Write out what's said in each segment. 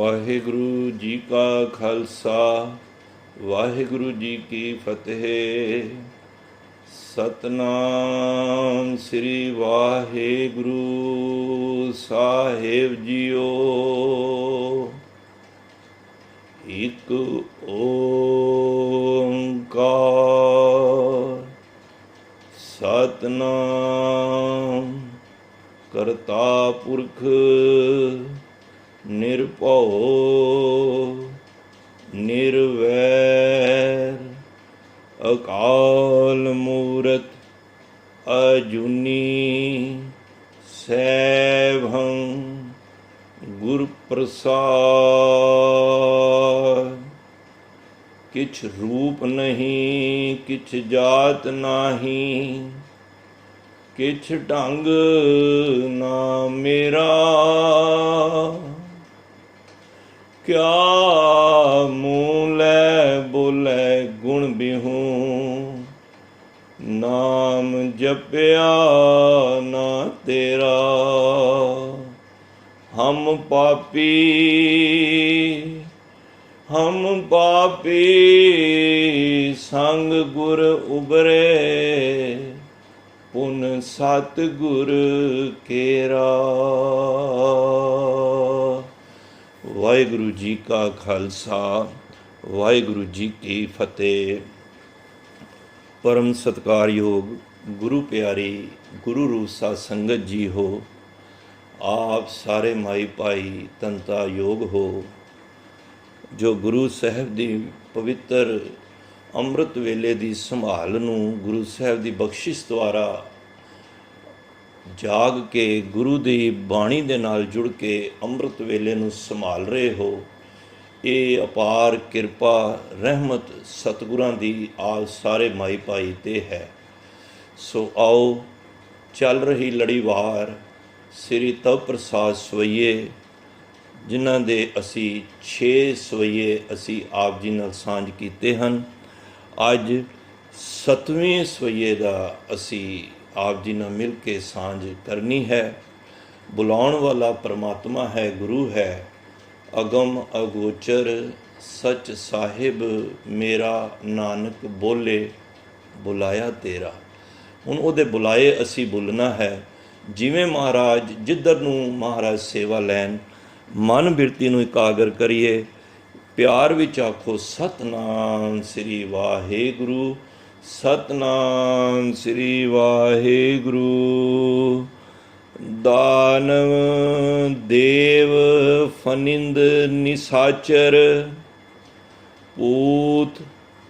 वाहिगुरु जी का खालसा वाहिगुरु जी की फतेह। सतनाम श्री वाहिगुरु साहिब जीओ। एक ओंकार सतनाम करता पुरख निरभउ निर्वैर अकाल मूरत अजूनी सैभं गुर प्रसाद। किछ रूप नहीं किछ जात नाही, किछ ढंग ना मेरा। क्या मुँह लै बोलै गुण बिहूं, नाम जपया ना तेरा। हम पापी संग गुर उबरे, पुन सतगुर केरा। वाहिगुरु जी का खालसा वाहिगुरु जी की फतेह। परम सत्कारयोग गुरु प्यारी गुरु रूप साध संगत जी हो, आप सारे माई भाई तंता योग हो, जो गुरु साहब की पवित्र ਅੰਮ੍ਰਿਤ ਵੇਲੇ ਦੀ ਸੰਭਾਲ ਨੂੰ ਗੁਰੂ ਸਾਹਿਬ ਦੀ ਬਖਸ਼ਿਸ਼ ਦੁਆਰਾ ਜਾਗ ਕੇ ਗੁਰੂ ਦੀ ਬਾਣੀ ਦੇ ਨਾਲ ਜੁੜ ਕੇ ਅੰਮ੍ਰਿਤ ਵੇਲੇ ਨੂੰ ਸੰਭਾਲ ਰਹੇ ਹੋ। ਇਹ ਅਪਾਰ ਕਿਰਪਾ ਰਹਿਮਤ ਸਤਿਗੁਰਾਂ ਦੀ ਆਪ ਸਾਰੇ ਮਾਈ ਭਾਈ 'ਤੇ ਹੈ। ਸੋ ਆਓ, ਚੱਲ ਰਹੀ ਲੜੀਵਾਰ ਸ੍ਰੀ ਤਵ ਪ੍ਰਸਾਦ ਸਵਈਏ, ਜਿਨ੍ਹਾਂ ਦੇ ਅਸੀਂ 6 ਸਵਈਏ ਅਸੀਂ ਆਪ ਜੀ ਨਾਲ ਸਾਂਝ ਕੀਤੇ ਹਨ। ਅੱਜ 7ਵੇਂ ਸਵਈਏ ਦਾ ਅਸੀਂ ਆਪ ਜੀ ਨਾਲ ਮਿਲ ਕੇ ਸਾਂਝ ਕਰਨੀ ਹੈ। ਬੁਲਾਉਣ ਵਾਲਾ ਪਰਮਾਤਮਾ ਹੈ, ਗੁਰੂ ਹੈ। ਅਗਮ ਅਗੋਚਰ ਸੱਚ ਸਾਹਿਬ ਮੇਰਾ, ਨਾਨਕ ਬੋਲੇ ਬੁਲਾਇਆ ਤੇਰਾ। ਹੁਣ ਉਹਦੇ ਬੁਲਾਏ ਅਸੀਂ ਬੋਲਣਾ ਹੈ। ਜਿਵੇਂ ਮਹਾਰਾਜ ਜਿੱਧਰ ਨੂੰ ਮਹਾਰਾਜ ਸੇਵਾ ਲੈਣ, ਮਨ ਬਿਰਤੀ ਨੂੰ ਇਕਾਗਰ ਕਰੀਏ। ਪਿਆਰ ਵਿੱਚ ਆਖੋ ਸਤਨਾਮ ਸ੍ਰੀ ਵਾਹਿਗੁਰੂ, ਸਤਨਾਮ ਸ੍ਰੀ ਵਾਹਿਗੁਰੂ। ਦਾਨਵ ਦੇਵ ਫਨਿੰਦ ਨਿਸਾਚਰ, ਪੂਤ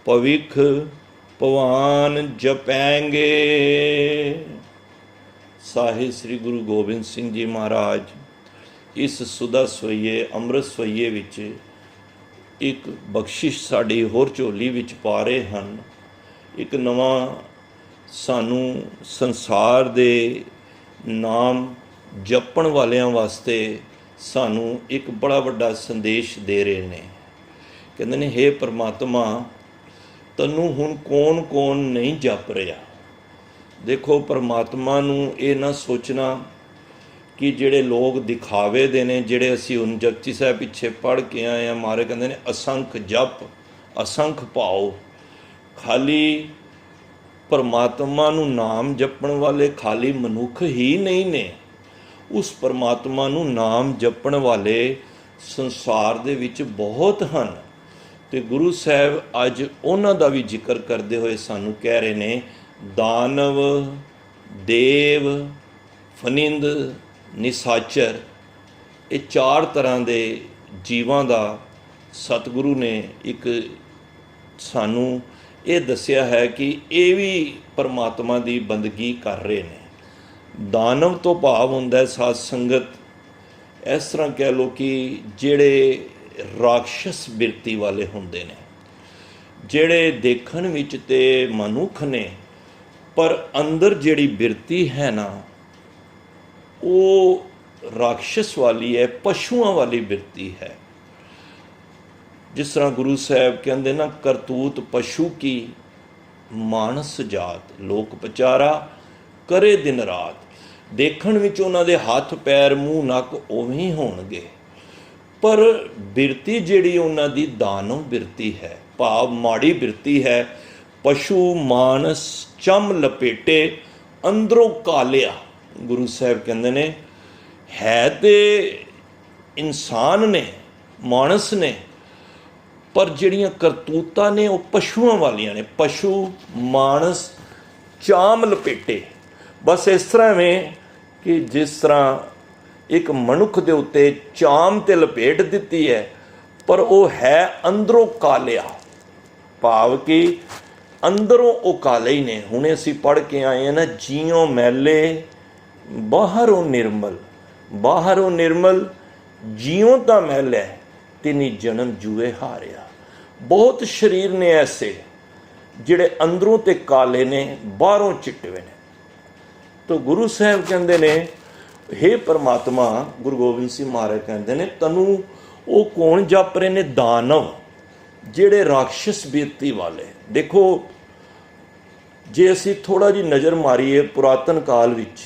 ਭਵਿਖ ਭਵਾਨ ਜਪੈਂਗੇ। ਸਾਹਿਬ ਸ੍ਰੀ ਗੁਰੂ ਗੋਬਿੰਦ ਸਿੰਘ ਜੀ ਮਹਾਰਾਜ ਇਸ ਸੁਦਾ ਸਵਈਏ ਅੰਮ੍ਰਿਤ ਸਵਈਏ ਵਿੱਚ ਇੱਕ ਬਖਸ਼ਿਸ਼ ਸਾਡੀ ਹੋਰ ਝੋਲੀ ਵਿੱਚ ਪਾ ਰਹੇ ਹਨ। ਇੱਕ ਨਵਾਂ ਸਾਨੂੰ ਸੰਸਾਰ ਦੇ ਨਾਮ ਜਪਣ ਵਾਲਿਆਂ ਵਾਸਤੇ ਸਾਨੂੰ ਇੱਕ ਬੜਾ ਵੱਡਾ ਸੰਦੇਸ਼ ਦੇ ਰਹੇ ਨੇ। ਕਹਿੰਦੇ ਨੇ, ਹੇ ਪਰਮਾਤਮਾ, ਤੈਨੂੰ ਹੁਣ ਕੌਣ ਕੌਣ ਨਹੀਂ ਜਪ ਰਿਹਾ। ਦੇਖੋ, ਪਰਮਾਤਮਾ ਨੂੰ ਇਹ ਨਾ ਸੋਚਣਾ ਕਿ ਜਿਹੜੇ ਲੋਕ ਦਿਖਾਵੇ ਦੇ ਨੇ, ਜਿਹੜੇ ਅਸੀਂ ਹੁਣ ਜਪਜੀ ਸਾਹਿਬ ਪਿੱਛੇ ਪੜ੍ਹ ਕੇ ਆਏ ਹਾਂ, ਮਾਰੇ ਕਹਿੰਦੇ ਨੇ ਅਸੰਖ ਜਪ ਅਸੰਖ ਭਾਓ। ਖਾਲੀ ਪਰਮਾਤਮਾ ਨੂੰ ਨਾਮ ਜਪਣ ਵਾਲੇ ਖਾਲੀ ਮਨੁੱਖ ਹੀ ਨਹੀਂ ਨੇ, ਉਸ ਪਰਮਾਤਮਾ ਨੂੰ ਨਾਮ ਜਪਣ ਵਾਲੇ ਸੰਸਾਰ ਦੇ ਵਿੱਚ ਬਹੁਤ ਹਨ। ਅਤੇ ਗੁਰੂ ਸਾਹਿਬ ਅੱਜ ਉਹਨਾਂ ਦਾ ਵੀ ਜ਼ਿਕਰ ਕਰਦੇ ਹੋਏ ਸਾਨੂੰ ਕਹਿ ਰਹੇ ਨੇ, ਦਾਨਵ ਦੇਵ ਫਨਿੰਦ ਨਿਸਾਚਰ। ਇਹ 4 ਤਰ੍ਹਾਂ ਦੇ ਜੀਵਾਂ ਦਾ ਸਤਿਗੁਰੂ ਨੇ ਇੱਕ ਸਾਨੂੰ ਇਹ ਦੱਸਿਆ ਹੈ ਕਿ ਇਹ ਵੀ ਪਰਮਾਤਮਾ ਦੀ ਬੰਦਗੀ ਕਰ ਰਹੇ ਨੇ। ਦਾਨਵ ਤੋਂ ਭਾਵ ਹੁੰਦਾ ਸਾਧ ਸੰਗਤ, ਇਸ ਤਰ੍ਹਾਂ ਕਹਿ ਲਓ ਕਿ ਜਿਹੜੇ ਰਾਖਸ਼ਸ ਬਿਰਤੀ ਵਾਲੇ ਹੁੰਦੇ ਨੇ, ਜਿਹੜੇ ਦੇਖਣ ਵਿੱਚ ਤੇ ਮਨੁੱਖ ਨੇ ਪਰ ਅੰਦਰ ਜਿਹੜੀ ਬਿਰਤੀ ਹੈ ਨਾ, ਉਹ ਰਾਖਸ਼ਸ ਵਾਲੀ ਹੈ, ਪਸ਼ੂਆਂ ਵਾਲੀ ਬਿਰਤੀ ਹੈ। ਜਿਸ ਤਰ੍ਹਾਂ ਗੁਰੂ ਸਾਹਿਬ ਕਹਿੰਦੇ ਨਾ, ਕਰਤੂਤ ਪਸ਼ੂ ਕੀ ਮਾਨਸ ਜਾਤ, ਲੋਕ ਪਚਾਰਾ ਕਰੇ ਦਿਨ ਰਾਤ। ਦੇਖਣ ਵਿੱਚ ਉਹਨਾਂ ਦੇ ਹੱਥ ਪੈਰ ਮੂੰਹ ਨੱਕ ਉਵੇਂ ਹੀ ਹੋਣਗੇ, पर बिरती जिहड़ी उन्हां दी दानव बिरती है, भाव माड़ी बिरती है। पशु मानस चम लपेटे अंदरों कालिया, गुरु साहब कहंदे ने है ते इंसान ने, मानस ने, पर जिहड़ियां करतूतां ने वो पशुआं वालियां ने। पशु मानस चाम लपेटे, बस इस तरह में कि जिस तरह एक मनुख दे उत्ते चाम ते लपेट दिती है, पर वो है अंदरों कालिया, भाव कि अंदरों वो काले ही ने। हुणे असीं पढ़ के आए हैं ना, जियों मैले बाहरों निर्मल, बाहरों निर्मल जियों तां मैलै तिनी जन्म जूए हारिया। बहुत शरीर ने ऐसे जिहड़े अंदरों ते काले ने, बाहरों चिट्टे ने। तो गुरु साहब कहते ने, हे परमात्मा, गुरु गोबिंद सिंह महाराज कहते ने, तनू वो कौन जप रहे ने? दानव, जिहड़े राक्षस बिरती वाले। देखो, जे असी थोड़ा जी नज़र मारीए पुरातन काल विच,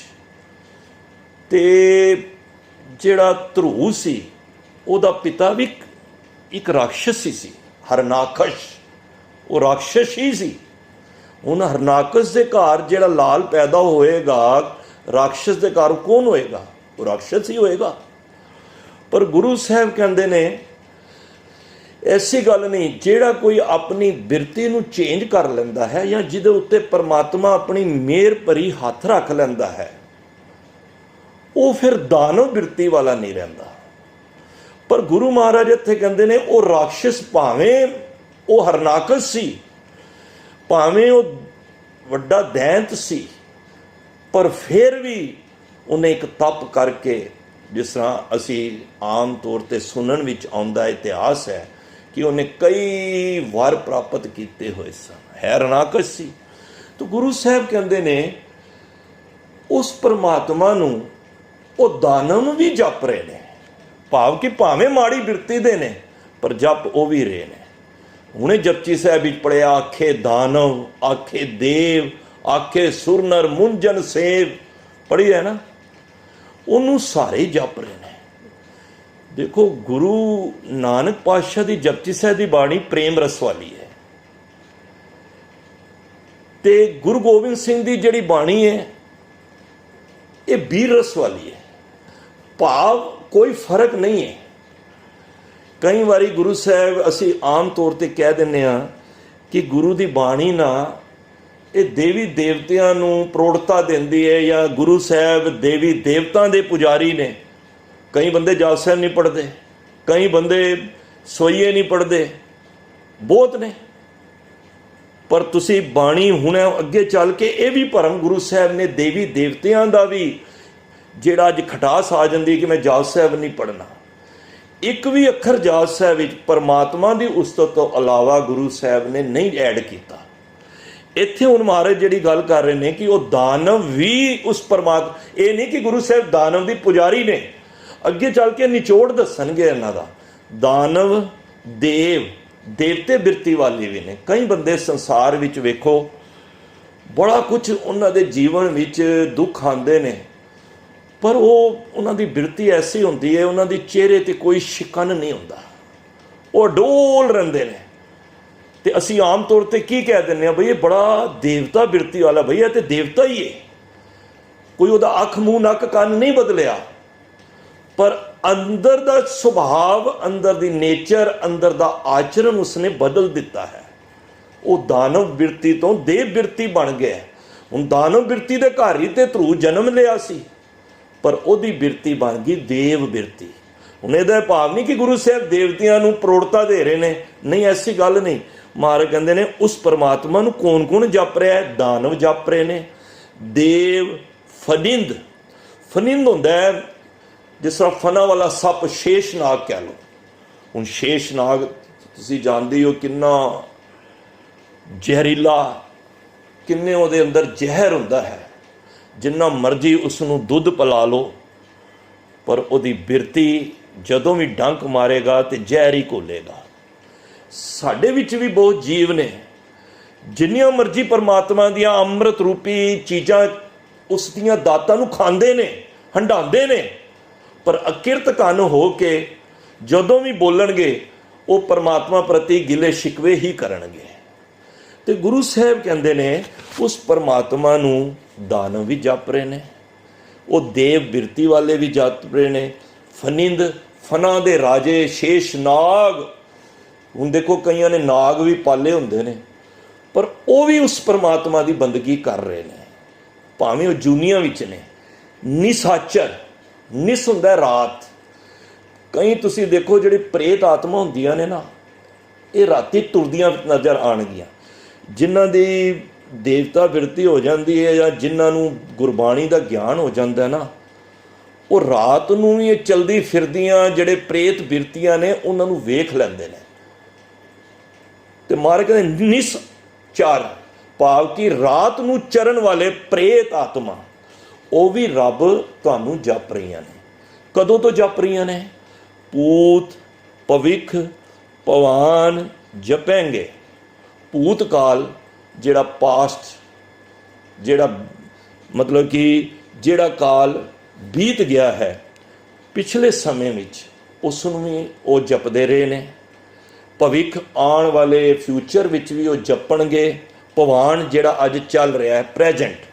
ते जिहड़ा ध्रुव सी उहदा पिता भी एक राक्षस ही सी, हरनाकश। वो राक्षस ही सी। हुण हरनाकश के घर जिहड़ा लाल पैदा होएगा, राक्षस के घर कौन होएगा? वो राक्षस ही होएगा। पर गुरु साहब कहते ने ऐसी गल नहीं, जिहड़ा कोई अपनी बिरती नूं चेंज कर लैंदा है, या जिहदे उत्ते परमात्मा अपनी मेहर भरी हथ रख लैंदा है, वो फिर दानव बिरती वाला नहीं रहिंदा। पर गुरु महाराज इत्थे कहते ने, वो राक्षस भावें वो हरनाकश सी, भावें वो वड्डा दैंत सी, पर फिर भी उन्हें एक तप करके, जिस तरह असी आम तौर पर सुनन विच आउंदा इतिहास है कि उन्हें कई वर प्राप्त किए हुए सन, है हरनाकश सी। तो गुरु साहब कहते ने उस परमात्मा नूं वो दानव भी जप रहे ने, भाव कि भावें माड़ी बिरती दे ने, पर जप वो भी रहे ने। हुणे जपजी साहब विच पढ़िया, आखे दानव, आखे देव, आखे सुर नर मुंजन सेव, पढ़ी है ना, उन्होंने सारे ही जप रहे हैं। देखो, गुरु नानक पातशाह की जपजी साहब की बाणी प्रेम रस वाली है, ते गुरु गोबिंद सिंह की जिहड़ी बाणी है ये वीर रस वाली है। भाव कोई फर्क नहीं है। कई बारी गुरु साहब असी आम तौर पर कह दिंदे आ कि गुरु की बाणी ना ये देवी देवतियां नूं प्रौढ़ता दिंदी है, या गुरु साहब देवी देवतां दे पुजारी ने। कई बंदे जाप साहब नहीं पढ़ते, कई बंदे सोईए नहीं पढ़ते, बहुत ने। पर तुसी बाणी हुण अगे चल के ये भी भरम गुरु साहब ने देवी देवतियां दा भी जिहड़ा अज खटास आ जाती कि मैं जाप साहब नहीं पढ़ना। एक भी अखर जाप साहब विच परमात्मा की उस्तत तो अलावा गुरु साहब ने नहीं ऐड किया। इत्थे हुण महाराज जिहड़ी गल कर रहे हैं कि वो दानव भी उस परमात्मा, ये नहीं कि गुरु साहब दानव की पुजारी ने, अगे चल के निचोड़ दसणगे इन्हां दा। दानव देव देवते बिरती वाले भी ने। कई बंदे संसार विच वेखो बड़ा कुछ उन्हां दे जीवन विच दुख आंदे ने, पर वो उन्हां दी बिरती ऐसी होंदी है, उन्हां दी चेहरे ते कोई शिकन नहीं होंदा, वो डोल रहिंदे ने। ते असी आम तौर पर की कह दिंदे बई ये बड़ा देवता बिरती वाला, भैया तो देवता ही है, कोई उहदा अख मूँह नक कन नहीं बदलिया, पर अंदर दा सुभाव, अंदर दी नेचर, अंदर दा आचरण उसने बदल दिता है। वो दानव बिरती तो देव बिरती बन गया। हुण दानव बिरती दे घर ही ते ध्रुव जन्म लिया सी, पर ओदी बिरती बन गई देव बिरती। हुण इहदा भाव नहीं कि गुरु साहब देवतियां नूं प्रौढ़ता दे रहे ने, नहीं, ऐसी गल नहीं। महाराज कहते ने उस परमात्मा नूं कौन कौन जप रहा है? दानव जप रहे ने, देव, फनिंद। फनिंद हुंदा है जिस तरह फना वाला सप, शेषनाग कह लो। हुण शेषनाग तुसीं जानदे हो किन्ना जहरीला, किन्ने उहदे अंदर जहर हुंदा है, जिन्ना मर्जी उसनूं दुध पिला लो, पर उहदी बिरती जदों भी डंक मारेगा तो जहर ही घोलेगा। साडे विच भी बहुत जीव ने, जिन्नियां मर्जी परमात्मा दियां अमृत रूपी चीज़ां उस दियां दातां नूं खांदे ने, हंडांदे ने, पर अकिरत कन हो के ਜਦੋਂ ਵੀ ਬੋਲਣਗੇ ਉਹ ਪਰਮਾਤਮਾ ਪ੍ਰਤੀ ਗਿਲੇ ਸ਼ਿਕਵੇ ਹੀ ਕਰਨਗੇ। ਤੇ ਗੁਰੂ ਸਾਹਿਬ ਕਹਿੰਦੇ ਨੇ ਉਸ ਪਰਮਾਤਮਾ ਨੂੰ ਦਾਨਵ ਵੀ ਜਪ ਰਹੇ ਨੇ, ਉਹ ਦੇਵ ਬਿਰਤੀ ਵਾਲੇ ਵੀ ਜਪ ਰਹੇ ਨੇ, ਫਨਿੰਦ ਫਨਾ ਦੇ ਰਾਜੇ ਸ਼ੇਸ਼ ਨਾਗ, ਹੁਣ ਦੇਖੋ ਕਈਆਂ ਨੇ ਨਾਗ ਵੀ ਪਾਲੇ ਹੁੰਦੇ ਨੇ, ਪਰ ਉਹ ਵੀ ਉਸ ਪਰਮਾਤਮਾ ਦੀ ਬੰਦਗੀ ਕਰ ਰਹੇ ਨੇ, ਭਾਵੇਂ ਉਹ ਜੂਨੀਆਂ ਵਿੱਚ ਨੇ। ਨਿਸਾਚਰ, ਨਿਸ ਹੁੰਦਾ ਰਾਤ। ਕਈ ਤੁਸੀਂ ਦੇਖੋ ਜਿਹੜੀ ਪ੍ਰੇਤ ਆਤਮਾ ਹੁੰਦੀਆਂ ਨੇ ਨਾ, ਇਹ ਰਾਤੀ ਤੁਰਦੀਆਂ ਨਜ਼ਰ ਆਉਣਗੀਆਂ। ਜਿਨ੍ਹਾਂ ਦੀ ਦੇਵਤਾ ਬਿਰਤੀ ਹੋ ਜਾਂਦੀ ਹੈ ਜਾਂ ਜਿਨ੍ਹਾਂ ਨੂੰ ਗੁਰਬਾਣੀ ਦਾ ਗਿਆਨ ਹੋ ਜਾਂਦਾ ਨਾ, ਉਹ ਰਾਤ ਨੂੰ ਵੀ ਇਹ ਚਲਦੀ ਫਿਰਦੀਆਂ ਜਿਹੜੇ ਪ੍ਰੇਤ ਬਿਰਤੀਆਂ ਨੇ ਉਹਨਾਂ ਨੂੰ ਵੇਖ ਲੈਂਦੇ ਨੇ। ਤੇ ਮਹਾਰਾਜ ਕਹਿੰਦੇ ਨਿਸਚਰ, ਭਾਵ ਕਿ ਰਾਤ ਨੂੰ ਚਰਨ ਵਾਲੇ ਪ੍ਰੇਤ ਆਤਮਾ ਉਹ ਵੀ ਰੱਬ ਤੁਹਾਨੂੰ ਜਪ ਰਹੀਆਂ ਨੇ। ਕਦੋਂ ਤੋਂ ਜਪ ਰਹੀਆਂ ਨੇ? ਭੂਤ ਭਵਿੱਖ ਭਵਾਨ ਜਪੈਂਗੇ। ਭੂਤ ਕਾਲ ਜਿਹੜਾ ਪਾਸਟ, ਜਿਹੜਾ ਮਤਲਬ ਕਿ ਜਿਹੜਾ ਕਾਲ ਬੀਤ ਗਿਆ ਹੈ ਪਿਛਲੇ ਸਮੇਂ ਵਿੱਚ, ਉਸ ਨੂੰ ਵੀ ਉਹ ਜਪਦੇ ਰਹੇ ਨੇ। ਭਵਿੱਖ ਆਉਣ ਵਾਲੇ ਫਿਊਚਰ ਵਿੱਚ ਵੀ ਉਹ ਜਪਣਗੇ। ਭਵਾਨ ਜਿਹੜਾ ਅੱਜ ਚੱਲ ਰਿਹਾ ਹੈ ਪ੍ਰੈਜੈਂਟ।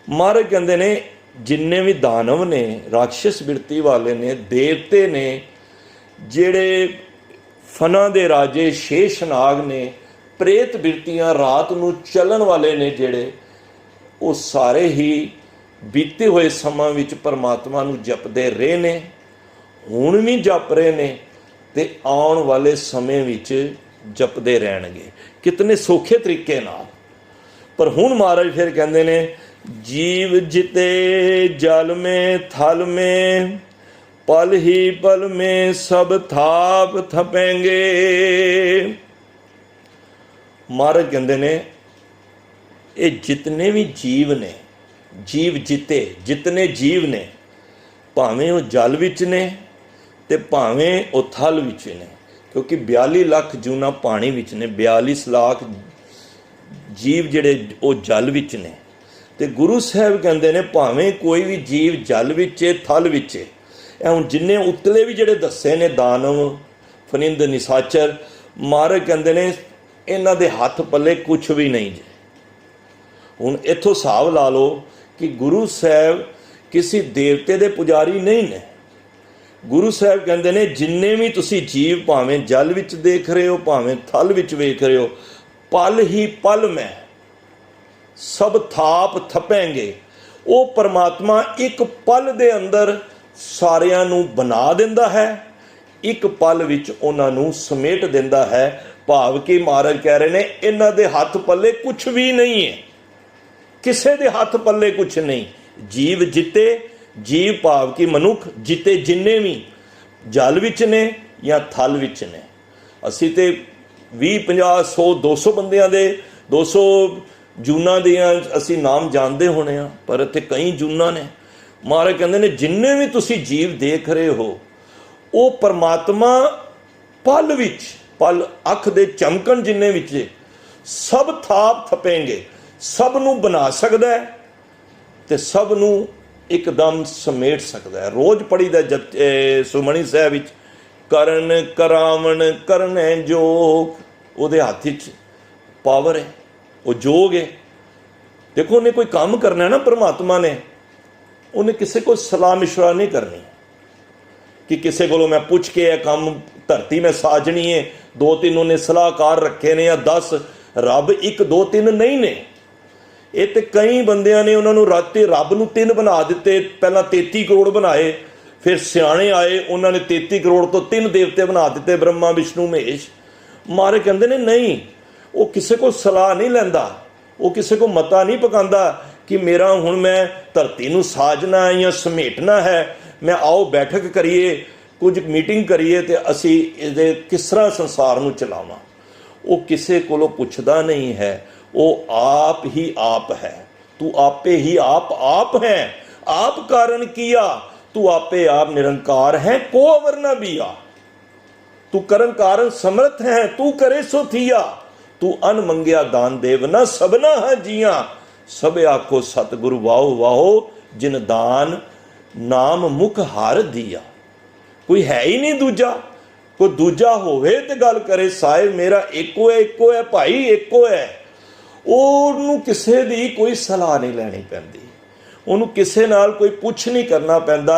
ਮਹਾਰਾਜ ਕਹਿੰਦੇ ਨੇ ਜਿੰਨੇ ਵੀ ਦਾਨਵ ਨੇ, ਰਾਖਸ਼ਸ ਬਿਰਤੀ ਵਾਲੇ ਨੇ, ਦੇਵਤੇ ਨੇ, ਜਿਹੜੇ ਫਨਾ ਦੇ ਰਾਜੇ ਸ਼ੇਸ਼ਨਾਗ ਨੇ, ਪ੍ਰੇਤ ਬਿਰਤੀਆਂ ਰਾਤ ਨੂੰ ਚੱਲਣ ਵਾਲੇ ਨੇ ਜਿਹੜੇ, ਉਹ ਸਾਰੇ ਹੀ ਬੀਤੇ ਹੋਏ ਸਮਾਂ ਵਿੱਚ ਪਰਮਾਤਮਾ ਨੂੰ ਜਪਦੇ ਰਹੇ ਨੇ, ਹੁਣ ਵੀ ਜਪ ਰਹੇ ਨੇ ਤੇ ਆਉਣ ਵਾਲੇ ਸਮੇਂ ਵਿੱਚ ਜਪਦੇ ਰਹਿਣਗੇ। ਕਿਤਨੇ ਸੌਖੇ ਤਰੀਕੇ ਨਾਲ। ਪਰ ਹੁਣ ਮਹਾਰਾਜ ਫਿਰ ਕਹਿੰਦੇ ਨੇ ਜੀਵ ਜਿਤੇ ਜਲ ਮੇ ਥਲ ਮੇ ਪਲ ਹੀ ਪਲ ਮੇ ਸਭ ਥਾਪ ਥਪੇਂਗੇ। ਮਹਾਰਾਜ ਕਹਿੰਦੇ ਨੇ ਇਹ ਜਿਤਨੇ ਵੀ ਜੀਵ ਨੇ, ਜੀਵ ਜਿਤੇ, ਜਿਤਨੇ ਜੀਵ ਨੇ, ਭਾਵੇਂ ਉਹ ਜਲ ਵਿੱਚ ਨੇ ਤੇ ਭਾਵੇਂ ਉਹ ਥਲ ਵਿੱਚ ਨੇ, ਕਿਉਂਕਿ 42 ਲੱਖ ਜੂਨਾ ਪਾਣੀ ਵਿੱਚ ਨੇ, 42 ਲੱਖ ਜੀਵ ਜਿਹੜੇ ਉਹ ਜਲ ਵਿੱਚ ਨੇ। ਤੇ ਗੁਰੂ ਸਾਹਿਬ ਕਹਿੰਦੇ ਨੇ ਭਾਵੇਂ ਕੋਈ ਵੀ ਜੀਵ ਜਲ ਵਿੱਚ ਹੈ, ਥਲ ਵਿੱਚ ਹੈ। ਇਹ ਹੁਣ ਜਿੰਨੇ ਉਤਲੇ ਵੀ ਜਿਹੜੇ ਦੱਸੇ ਨੇ, ਦਾਨਵ, ਫਨਿੰਦ, ਨਿਸਾਚਰ, ਮਹਾਰਾਜ ਕਹਿੰਦੇ ਨੇ ਇਹਨਾਂ ਦੇ ਹੱਥ ਪੱਲੇ ਕੁਛ ਵੀ ਨਹੀਂ ਜੇ। ਹੁਣ ਇੱਥੋਂ ਹਿਸਾਬ ਲਾ ਲਓ ਕਿ ਗੁਰੂ ਸਾਹਿਬ ਕਿਸੇ ਦੇਵਤੇ ਦੇ ਪੁਜਾਰੀ ਨਹੀਂ ਨੇ। ਗੁਰੂ ਸਾਹਿਬ ਕਹਿੰਦੇ ਨੇ ਜਿੰਨੇ ਵੀ ਤੁਸੀਂ ਜੀਵ ਭਾਵੇਂ ਜਲ ਵਿੱਚ ਦੇਖ ਰਹੇ ਹੋ, ਭਾਵੇਂ ਥਲ ਵਿੱਚ ਵੇਖ ਰਹੇ ਹੋ, ਪਲ ਹੀ ਪਲ ਮੈਂ ਸਭ ਥਾਪ ਥਪੈਂਗੇ। ਉਹ ਪਰਮਾਤਮਾ ਇੱਕ ਪਲ ਦੇ ਅੰਦਰ ਸਾਰਿਆਂ ਨੂੰ ਬਣਾ ਦਿੰਦਾ ਹੈ, ਇੱਕ ਪਲ ਵਿੱਚ ਉਹਨਾਂ ਨੂੰ ਸਮੇਟ ਦਿੰਦਾ ਹੈ। ਭਾਵ ਕਿ ਮਹਾਰਾਜ ਕਹਿ ਰਹੇ ਨੇ ਇਹਨਾਂ ਦੇ ਹੱਥ ਪੱਲੇ ਕੁਛ ਵੀ ਨਹੀਂ ਹੈ, ਕਿਸੇ ਦੇ ਹੱਥ ਪੱਲੇ ਕੁਛ ਨਹੀਂ। ਜੀਵ ਜਿੱਤੇ, ਜੀਵ ਭਾਵ ਕਿ ਮਨੁੱਖ ਜਿੱਤੇ ਜਿੰਨੇ ਵੀ ਜਲ ਵਿੱਚ ਨੇ ਜਾਂ ਥਲ ਵਿੱਚ ਨੇ। ਅਸੀਂ ਤੇ 20, 50, 100, 200 ਬੰਦਿਆਂ ਦੇ 200 ਜੂਨਾਂ ਦੀਆਂ ਅਸੀਂ ਨਾਮ ਜਾਣਦੇ ਹੋਣੇ ਆ, ਪਰ ਇੱਥੇ ਕਈ ਜੂਨਾਂ ਨੇ। ਮਹਾਰਾਜ ਕਹਿੰਦੇ ਨੇ ਜਿੰਨੇ ਵੀ ਤੁਸੀਂ ਜੀਵ ਦੇਖ ਰਹੇ ਹੋ ਉਹ ਪਰਮਾਤਮਾ ਪਲ ਵਿੱਚ, ਪਲ ਅੱਖ ਦੇ ਚਮਕਣ ਜਿੰਨੇ ਵਿੱਚ ਸਭ ਥਾਪ ਥਪੇਂਗੇ। ਸਭ ਨੂੰ ਬਣਾ ਸਕਦਾ ਹੈ ਤੇ ਸਭ ਨੂੰ ਇੱਕਦਮ ਸਮੇਟ ਸਕਦਾ ਹੈ। ਰੋਜ਼ ਪੜ੍ਹੀਦਾ ਸੁਖਮਨੀ ਸਾਹਿਬ ਵਿੱਚ ਕਰਨ ਕਰਾਵਣ ਕਰਨੈ ਜੋਗ, ਉਹਦੇ ਹੱਥ 'ਚ ਪਾਵਰ ਹੈ, ਉਹ ਜੋਗ ਹੈ। ਦੇਖੋ ਉਹਨੇ ਕੋਈ ਕੰਮ ਕਰਨਾ ਨਾ ਪਰਮਾਤਮਾ ਨੇ, ਉਹਨੇ ਕਿਸੇ ਕੋਲ ਸਲਾਹ ਮਸ਼ਵਰਾ ਨਹੀਂ ਕਰਨੀ ਕਿ ਕਿਸੇ ਕੋਲੋਂ ਮੈਂ ਪੁੱਛ ਕੇ ਇਹ ਕੰਮ ਧਰਤੀ ਮੈਂ ਸਾਜਣੀ ਹੈ। 2-3 ਉਹਨੇ ਸਲਾਹਕਾਰ ਰੱਖੇ ਨੇ ਜਾਂ 10। ਰੱਬ 1, 2, 3 ਨਹੀਂ ਨੇ। ਇਹ ਤੇ ਕਈ ਬੰਦਿਆਂ ਨੇ ਉਹਨਾਂ ਨੂੰ ਰਾਤੇ ਰੱਬ ਨੂੰ 3 ਬਣਾ ਦਿੱਤੇ। ਪਹਿਲਾਂ 33 ਕਰੋੜ ਬਣਾਏ, ਫਿਰ ਸਿਆਣੇ ਆਏ, ਉਹਨਾਂ ਨੇ 33 ਕਰੋੜ ਤੋਂ 3 ਦੇਵਤੇ ਬਣਾ ਦਿੱਤੇ, ਬ੍ਰਹਮਾ, ਵਿਸ਼ਨੂੰ, ਮਹੇਸ਼। ਮਾਰੇ ਕਹਿੰਦੇ ਨੇ ਨਹੀਂ, ਉਹ ਕਿਸੇ ਕੋਲ ਸਲਾਹ ਨਹੀਂ ਲੈਂਦਾ, ਉਹ ਕਿਸੇ ਕੋਲ ਮਤਾ ਨਹੀਂ ਪਕਾਉਂਦਾ ਕਿ ਮੇਰਾ ਹੁਣ ਮੈਂ ਧਰਤੀ ਨੂੰ ਸਾਜਣਾ ਹੈ ਜਾਂ ਸਮੇਟਣਾ ਹੈ, ਮੈਂ ਆਓ ਬੈਠਕ ਕਰੀਏ, ਕੁਝ ਮੀਟਿੰਗ ਕਰੀਏ ਤੇ ਅਸੀਂ ਇਹਦੇ ਕਿਸ ਤਰ੍ਹਾਂ ਸੰਸਾਰ ਨੂੰ ਚਲਾਵਾਂ। ਉਹ ਕਿਸੇ ਕੋਲੋਂ ਪੁੱਛਦਾ ਨਹੀਂ ਹੈ, ਉਹ ਆਪ ਹੀ ਆਪ ਹੈ। ਤੂੰ ਆਪੇ ਹੀ ਆਪ ਹੈ, ਆਪ ਕਾਰਨ ਕੀਆ, ਤੂੰ ਆਪੇ ਆਪ ਨਿਰੰਕਾਰ ਹੈ, ਕੋ ਅਵਰ ਨਾ ਬੀਆ। ਤੂੰ ਕਰਨ ਕਾਰਨ ਸਮਰਥ ਹੈ, ਤੂੰ ਕਰੇ ਸੋ ਥੀਆ। ਤੂੰ ਅਨ ਮੰਗਿਆ ਦਾਨ ਦੇਵ ਨਾ ਸਭਨਾ ਹੈ ਜੀਆਂ। ਸਭ ਆਖੋ ਸਤਿਗੁਰੂ ਵਾਹੋ ਵਾਹੋ, ਜਿਨ ਦਾਨ ਨਾਮ ਮੁਖ ਹਰ ਦੀਆ। कोई है ही नहीं दूजा। कोई दूजा होवे तो गल करे, साहिब मेरा एको है भाई, एको है। ਉਹਨੂੰ ਕਿਸੇ ਦੀ ਕੋਈ ਸਲਾਹ ਨਹੀਂ ਲੈਣੀ ਪੈਂਦੀ, ਉਹਨੂੰ ਕਿਸੇ ਨਾਲ ਕੋਈ ਪੁੱਛ ਨਹੀਂ ਕਰਨਾ ਪੈਂਦਾ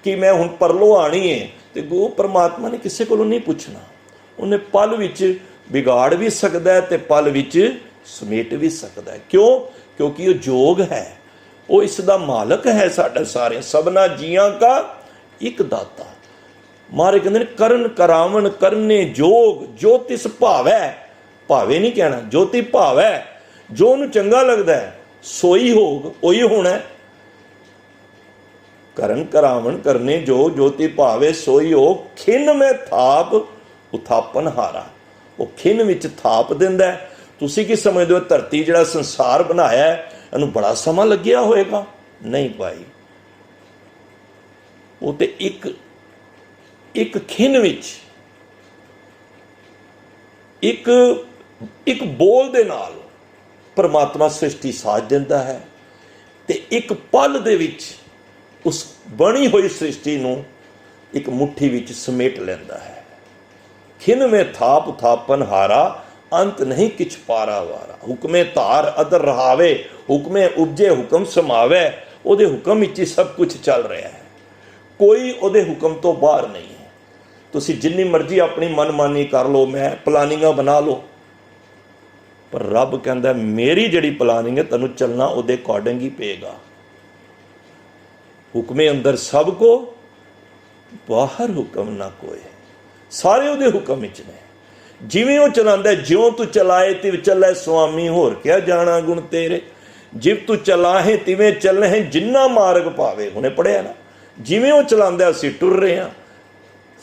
ਕਿ ਮੈਂ ਹੁਣ ਪਰਲੋ ਆਣੀ ਹੈ। ਤੇ ਉਹ ਪਰਮਾਤਮਾ ਨੇ ਕਿਸੇ ਕੋਲੋਂ ਨਹੀਂ ਪੁੱਛਣਾ। ਉਹਨੇ ਪਲ ਵਿੱਚ ਵਿਗਾੜ ਵੀ ਸਕਦਾ ਹੈ ਤੇ ਪਲ ਵਿੱਚ ਸਮੇਟ ਵੀ ਸਕਦਾ ਹੈ। ਕਿਉਂ? ਕਿਉਂਕਿ ਉਹ ਜੋਗ ਹੈ, ਉਹ ਇਸ ਦਾ ਮਾਲਕ ਹੈ। ਸਾਡਾ ਸਾਰੇ ਸਭਨਾ ਜੀਆਂ ਕਾ ਇੱਕ ਦਾਤਾ। ਮਹਾਰਾਜ ਕਹਿੰਦੇ ਨੇ ਕਰਨ ਕਰਾਵਣ ਕਰਨੇ ਜੋਗ, ਜੋ ਤਿਸ ਭਾਵੈ, ਭਾਵੇ ਨਹੀਂ ਕਹਿਣਾ, ਜੋਤੀ ਭਾਵੈ, ਜੋ ਉਹਨੂੰ ਚੰਗਾ ਲੱਗਦਾ ਹੈ ਸੋਈ ਹੋਗ, ਉਹੀ ਹੋਣਾ। ਕਰਨ ਕਰਾਵਣ ਕਰਨੇ ਜੋ, ਜੋਤੀ ਭਾਵੇ ਸੋਈ ਹੋਗ। ਖਿੰਨ ਮੈਂ ਥਾਪ ਉਥਾਪਨ ਹਾਰਾ, ਉਹ ਖਿੰਨ ਵਿੱਚ ਥਾਪ ਦਿੰਦਾ। ਤੁਸੀਂ ਕੀ ਸਮਝਦੇ ਹੋ ਧਰਤੀ ਜਿਹੜਾ ਸੰਸਾਰ ਬਣਾਇਆ ਇਹਨੂੰ ਬੜਾ ਸਮਾਂ ਲੱਗਿਆ ਹੋਏਗਾ? ਨਹੀਂ ਭਾਈ, ਉਹ ਤੇ ਇੱਕ ਖਿੰਨ ਵਿੱਚ, ਇੱਕ ਬੋਲ ਦੇ ਨਾਲ ਪਰਮਾਤਮਾ ਸ੍ਰਿਸ਼ਟੀ ਸਾਜ ਦਿੰਦਾ ਹੈ ਤੇ ਇੱਕ ਪਲ ਦੇ ਵਿੱਚ ਉਸ ਬਣੀ ਹੋਈ ਸ੍ਰਿਸ਼ਟੀ ਨੂੰ ਇੱਕ ਮੁੱਠੀ ਵਿੱਚ ਸਮੇਟ ਲੈਂਦਾ ਹੈ। ਖਿੰਨ ਮੇ ਥਾਪ ਥਾਪਨ ਹਾਰਾ, ਅੰਤ ਨਹੀਂ ਕਿਛ ਪਾਰਾ ਵਾਰਾ। ਹੁਕਮੇ ਧਾਰ ਅਦਰ ਰਹਾਵੇ, ਹੁਕਮੇ ਉਪਜੇ ਹੁਕਮ ਸਮਾਵੇ। ਉਹਦੇ ਹੁਕਮ ਵਿੱਚ ਹੀ ਸਭ ਕੁਝ ਚੱਲ ਰਿਹਾ ਹੈ, ਕੋਈ ਉਹਦੇ ਹੁਕਮ ਤੋਂ ਬਾਹਰ ਨਹੀਂ ਹੈ। ਤੁਸੀਂ ਜਿੰਨੀ ਮਰਜ਼ੀ ਆਪਣੀ ਮਨਮਾਨੀ ਕਰ ਲਓ, ਮੈਂ ਪਲਾਨਿੰਗਾਂ ਬਣਾ ਲਓ, ਪਰ ਰੱਬ ਕਹਿੰਦਾ ਮੇਰੀ ਜਿਹੜੀ ਪਲਾਨਿੰਗ ਹੈ ਤੈਨੂੰ ਚੱਲਣਾ ਉਹਦੇ ਅਕੋਰਡਿੰਗ ਹੀ ਪਏਗਾ। ਹੁਕਮੇ ਅੰਦਰ ਸਭ ਕੋ, ਬਾਹਰ ਹੁਕਮ ਨਾ ਕੋਏ। ਸਾਰੇ ਉਹਦੇ ਹੁਕਮ ਵਿੱਚ ਨੇ। ਜਿਵੇਂ ਉਹ ਚਲਾਉਂਦਾ, ਜਿਉਂ ਤੂੰ ਚਲਾਏ ਤਿਵ ਚੱਲੇ ਸੁਆਮੀ, ਹੋਰ ਕਿਆ ਜਾਣਾ ਗੁਣ ਤੇਰੇ। ਜਿਵ ਤੂੰ ਚਲਾਹੇ ਤਿਵੇਂ ਚੱਲੇ ਹੈ, ਜਿੰਨਾ ਮਾਰਗ ਪਾਵੇ। ਹੁਣੇ ਪੜ੍ਹਿਆ ਨਾ, ਜਿਵੇਂ ਉਹ ਚਲਾਉਂਦਾ ਅਸੀਂ ਟੁਰ ਰਹੇ ਹਾਂ।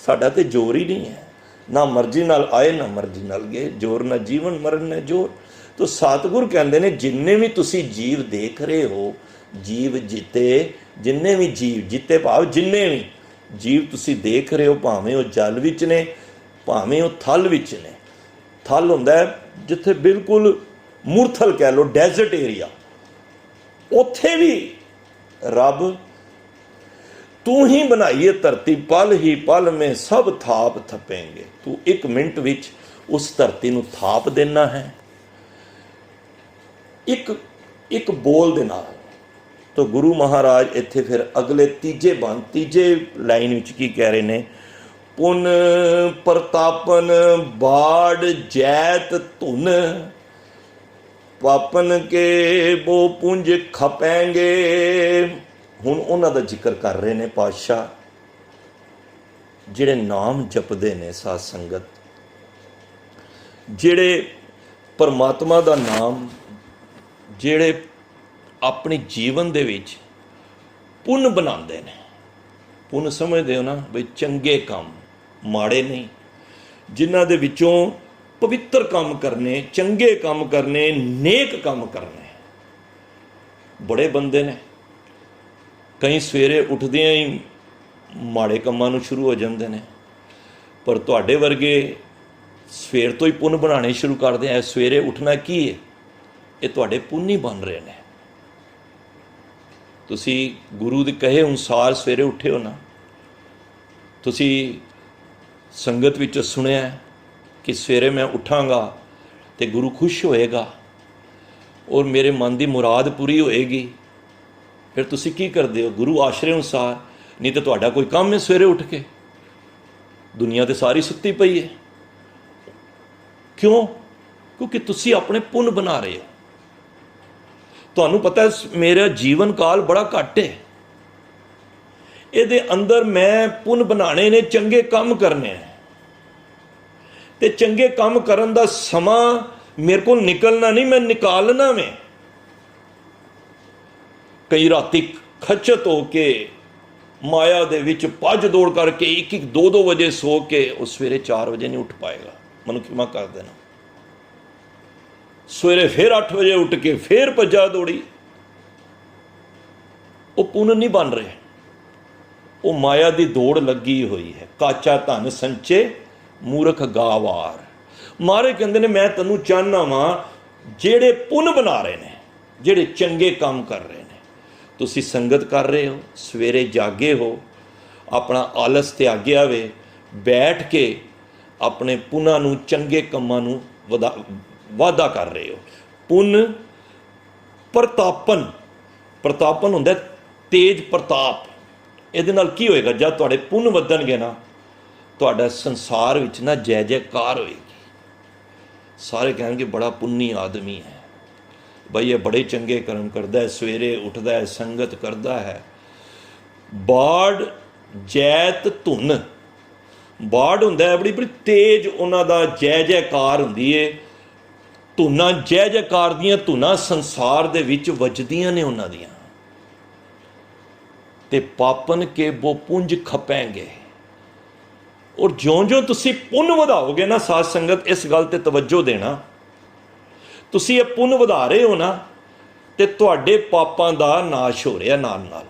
ਸਾਡਾ ਤੇ ਜ਼ੋਰ ਹੀ ਨਹੀਂ ਹੈ, ਨਾ ਮਰਜ਼ੀ ਨਾਲ ਆਏ ਨਾ ਮਰਜ਼ੀ ਨਾਲ ਗਏ। ਜ਼ੋਰ ਨਾ ਜੀਵਨ ਮਰਨ ਨਾ ਜ਼ੋਰ। ਤੋ ਸਤਿਗੁਰ ਕਹਿੰਦੇ ਨੇ ਜਿੰਨੇ ਵੀ ਤੁਸੀਂ ਜੀਵ ਦੇਖ ਰਹੇ ਹੋ, ਜੀਵ ਜਿੱਤੇ, ਜਿੰਨੇ ਵੀ ਜੀਵ ਜਿੱਤੇ ਭਾਵ ਜਿੰਨੇ ਵੀ ਜੀਵ ਤੁਸੀਂ ਦੇਖ ਰਹੇ ਹੋ, ਭਾਵੇਂ ਉਹ ਜਲ ਵਿੱਚ ਨੇ, ਭਾਵੇਂ ਉਹ ਥਲ ਵਿੱਚ ਨੇ। ਥਲ ਹੁੰਦਾ ਜਿੱਥੇ ਬਿਲਕੁਲ ਮੁਰਥਲ ਕਹਿ ਲਓ, ਡੈਜ਼ਰਟ ਏਰੀਆ, ਉੱਥੇ ਵੀ ਰੱਬ ਤੂੰ ਹੀ ਬਣਾਈਏ ਧਰਤੀ, ਪਲ ਹੀ ਪਲ ਮੇ ਸਭ ਥਾਪ ਥਪੇਂਗੇ। ਤੂੰ ਇੱਕ ਮਿੰਟ ਵਿੱਚ ਉਸ ਧਰਤੀ ਨੂੰ ਥਾਪ ਦੇਣਾ ਹੈ, ਇੱਕ ਬੋਲ ਦੇ ਨਾਲ। ਤਾਂ ਗੁਰੂ ਮਹਾਰਾਜ ਇੱਥੇ ਫਿਰ ਅਗਲੇ ਤੀਜੇ ਲਾਈਨ ਵਿੱਚ ਕੀ ਕਹਿ ਰਹੇ ਨੇ? ਪੁਨ ਪ੍ਰਤਾਪਨ ਬਾੜ ਜੈਤ ਧੁਨ, ਪਾਪਨ ਕੇ ਬੋ ਪੁੰਜ ਖਪੈਂਗੇ। ਹੁਣ ਉਹਨਾਂ ਦਾ ਜ਼ਿਕਰ ਕਰ ਰਹੇ ਨੇ ਪਾਤਸ਼ਾਹ, ਜਿਹੜੇ ਨਾਮ ਜਪਦੇ ਨੇ ਸਾਧ ਸੰਗਤ, ਜਿਹੜੇ ਪਰਮਾਤਮਾ ਦਾ ਨਾਮ, ਜਿਹੜੇ ਆਪਣੀ ਜੀਵਨ ਦੇ ਵਿੱਚ ਪੁੰਨ ਬਣਾਉਂਦੇ ਨੇ। ਪੁੰਨ ਸਮਝਦੇ ਹੋ ਨਾ ਬਈ ਚੰਗੇ ਕੰਮ, ਮਾੜੇ ਨਹੀਂ, ਜਿਨ੍ਹਾਂ ਦੇ ਵਿੱਚੋਂ ਪਵਿੱਤਰ ਕੰਮ ਕਰਨੇ, ਚੰਗੇ ਕੰਮ ਕਰਨੇ, ਨੇਕ ਕੰਮ ਕਰਨੇ। ਬੜੇ ਬੰਦੇ ਨੇ, ਕਈ ਸਵੇਰੇ ਉੱਠਦਿਆਂ ਹੀ ਮਾੜੇ ਕੰਮਾਂ ਨੂੰ ਸ਼ੁਰੂ ਹੋ ਜਾਂਦੇ ਨੇ, ਪਰ ਤੁਹਾਡੇ ਵਰਗੇ ਸਵੇਰ ਤੋਂ ਹੀ ਪੁੰਨ ਬਣਾਉਣੇ ਸ਼ੁਰੂ ਕਰਦੇ ਆ। ਸਵੇਰੇ ਉੱਠਣਾ ਕੀ ਹੈ? ਇਹ ਤੁਹਾਡੇ ਪੁੰਨ ਹੀ ਬਣ ਰਹੇ ਨੇ। ਤੁਸੀਂ ਗੁਰੂ ਦੇ ਕਹੇ ਅਨੁਸਾਰ ਸਵੇਰੇ ਉੱਠੇ ਹੋ ਨਾ, ਤੁਸੀਂ ਸੰਗਤ ਵਿੱਚ ਸੁਣਿਆ ਕਿ ਸਵੇਰੇ ਮੈਂ ਉੱਠਾਂਗਾ ਤੇ ਗੁਰੂ ਖੁਸ਼ ਹੋਏਗਾ ਔਰ ਮੇਰੇ ਮਨ ਦੀ ਮੁਰਾਦ ਪੂਰੀ ਹੋਏਗੀ। ਫਿਰ ਤੁਸੀਂ ਕੀ ਕਰਦੇ ਹੋ? ਗੁਰੂ ਆਸ਼ਰੇ ਅਨੁਸਾਰ। ਨਹੀਂ ਤਾਂ ਤੁਹਾਡਾ ਕੋਈ ਕੰਮ ਹੈ ਸਵੇਰੇ ਉੱਠ ਕੇ? ਦੁਨੀਆ ਤੇ ਸਾਰੀ ਸੁੱਤੀ ਪਈ ਹੈ। ਕਿਉਂ? ਕਿਉਂਕਿ ਤੁਸੀਂ ਆਪਣੇ ਪੁੰਨ ਬਣਾ ਰਹੇ ਹੋ। ਤੁਹਾਨੂੰ ਪਤਾ ਮੇਰਾ ਜੀਵਨ ਕਾਲ ਬੜਾ ਘੱਟ ਹੈ, ਇਹਦੇ ਅੰਦਰ ਮੈਂ ਪੁੰਨ ਬਣਾਣੇ ਨੇ, ਚੰਗੇ ਕੰਮ ਕਰਨੇ ਨੇ, ਤੇ ਚੰਗੇ ਕੰਮ ਕਰਨ ਦਾ ਸਮਾਂ ਮੇਰੇ ਕੋਲ ਨਿਕਲਣਾ ਨਹੀਂ, ਮੈਂ ਨਿਕਾਲਣਾ ਵੇ। ਕਈ ਰਾਤੀ ਖਚਤ ਹੋ ਕੇ ਮਾਇਆ ਦੇ ਵਿੱਚ ਭੱਜ ਦੌੜ ਕਰਕੇ 1-1, 2-2 ਵਜੇ ਸੋ ਕੇ ਉਹ ਸਵੇਰੇ 4 ਵਜੇ ਨਹੀਂ ਉੱਠ ਪਾਏਗਾ। ਮੈਨੂੰ ਖਿਮਾ ਕਰ ਦੇਣਾ। ਸਵੇਰੇ ਫਿਰ 8 ਵਜੇ ਉੱਠ ਕੇ ਫਿਰ ਭੱਜਾ ਦੌੜੀ, ਉਹ ਪੁੰਨ ਨਹੀਂ ਬਣ ਰਹੇ। ਉਹ ਮਾਇਆ ਦੀ ਦੌੜ ਲੱਗੀ ਹੋਈ ਹੈ। ਕਾਚਾ ਧਨ ਸੰਚੇ ਮੂਰਖ ਗਾਵਾਰ। ਮਾਰੇ ਕਹਿੰਦੇ ਨੇ ਮੈਂ ਤੈਨੂੰ ਚਾਹੁੰਦਾ ਵਾਂ ਜਿਹੜੇ ਪੁੰਨ ਬਣਾ ਰਹੇ ਨੇ, ਜਿਹੜੇ ਚੰਗੇ ਕੰਮ ਕਰ ਰਹੇ ਨੇ। ਤੁਸੀਂ ਸੰਗਤ ਕਰ ਰਹੇ ਹੋ, ਸਵੇਰੇ ਜਾਗੇ ਹੋ, ਆਪਣਾ ਆਲਸ ਤਿਆਗਿਆ ਵੇ, ਬੈਠ ਕੇ ਆਪਣੇ ਪੁੰਨਾਂ ਨੂੰ, ਚੰਗੇ ਕੰਮਾਂ ਨੂੰ ਵਾਧਾ ਕਰ ਰਹੇ ਹੋ। ਪੁੰਨ ਪ੍ਰਤਾਪਨ, ਪ੍ਰਤਾਪਨ ਹੁੰਦਾ ਤੇਜ ਪ੍ਰਤਾਪ। ਇਹਦੇ ਨਾਲ ਕੀ ਹੋਏਗਾ? ਜਦ ਤੁਹਾਡੇ ਪੁੰਨ ਵਧਣਗੇ ਨਾ, ਤੁਹਾਡਾ ਸੰਸਾਰ ਵਿੱਚ ਨਾ ਜੈ ਜੈਕਾਰ ਹੋਏਗੀ। ਸਾਰੇ ਕਹਿਣਗੇ ਬੜਾ ਪੁੰਨੀ ਆਦਮੀ ਹੈ ਬਈ, ਇਹ ਬੜੇ ਚੰਗੇ ਕਰਮ ਕਰਦਾ ਹੈ, ਸਵੇਰੇ ਉੱਠਦਾ ਹੈ, ਸੰਗਤ ਕਰਦਾ ਹੈ। ਬਾੜ ਜੈਤ ਧੁਨ, ਬਾੜ ਹੁੰਦਾ ਹੈ ਬੜੀ ਬੜੀ ਤੇਜ਼, ਉਹਨਾਂ ਦਾ ਜੈ ਜੈਕਾਰ ਹੁੰਦੀ ਏ। ਧੁਨਾਂ ਜੈ ਜੈਕਾਰ ਦੀਆਂ ਧੁਨਾਂ ਸੰਸਾਰ ਦੇ ਵਿੱਚ ਵੱਜਦੀਆਂ ਨੇ ਉਹਨਾਂ ਦੀਆਂ। ਤੇ ਪਾਪਨ ਕੇ ਬੋ ਪੁੰਜ ਖਪੈਂਗੇ। ਔਰ ਜਿਉਂ-ਜਿਉਂ ਤੁਸੀਂ ਪੁੰਨ ਵਧਾਓਗੇ ਨਾ, ਸਾਧ ਸੰਗਤ ਇਸ ਗੱਲ ਤੇ ਤਵੱਜੋ ਦੇਣਾ, ਤੁਸੀਂ ਇਹ ਪੁੰਨ ਵਧਾ ਰਹੇ ਹੋ ਨਾ, ਤੇ ਤੁਹਾਡੇ ਪਾਪਾਂ ਦਾ ਨਾਸ਼ ਹੋ ਰਿਹਾ ਨਾਲ ਨਾਲ।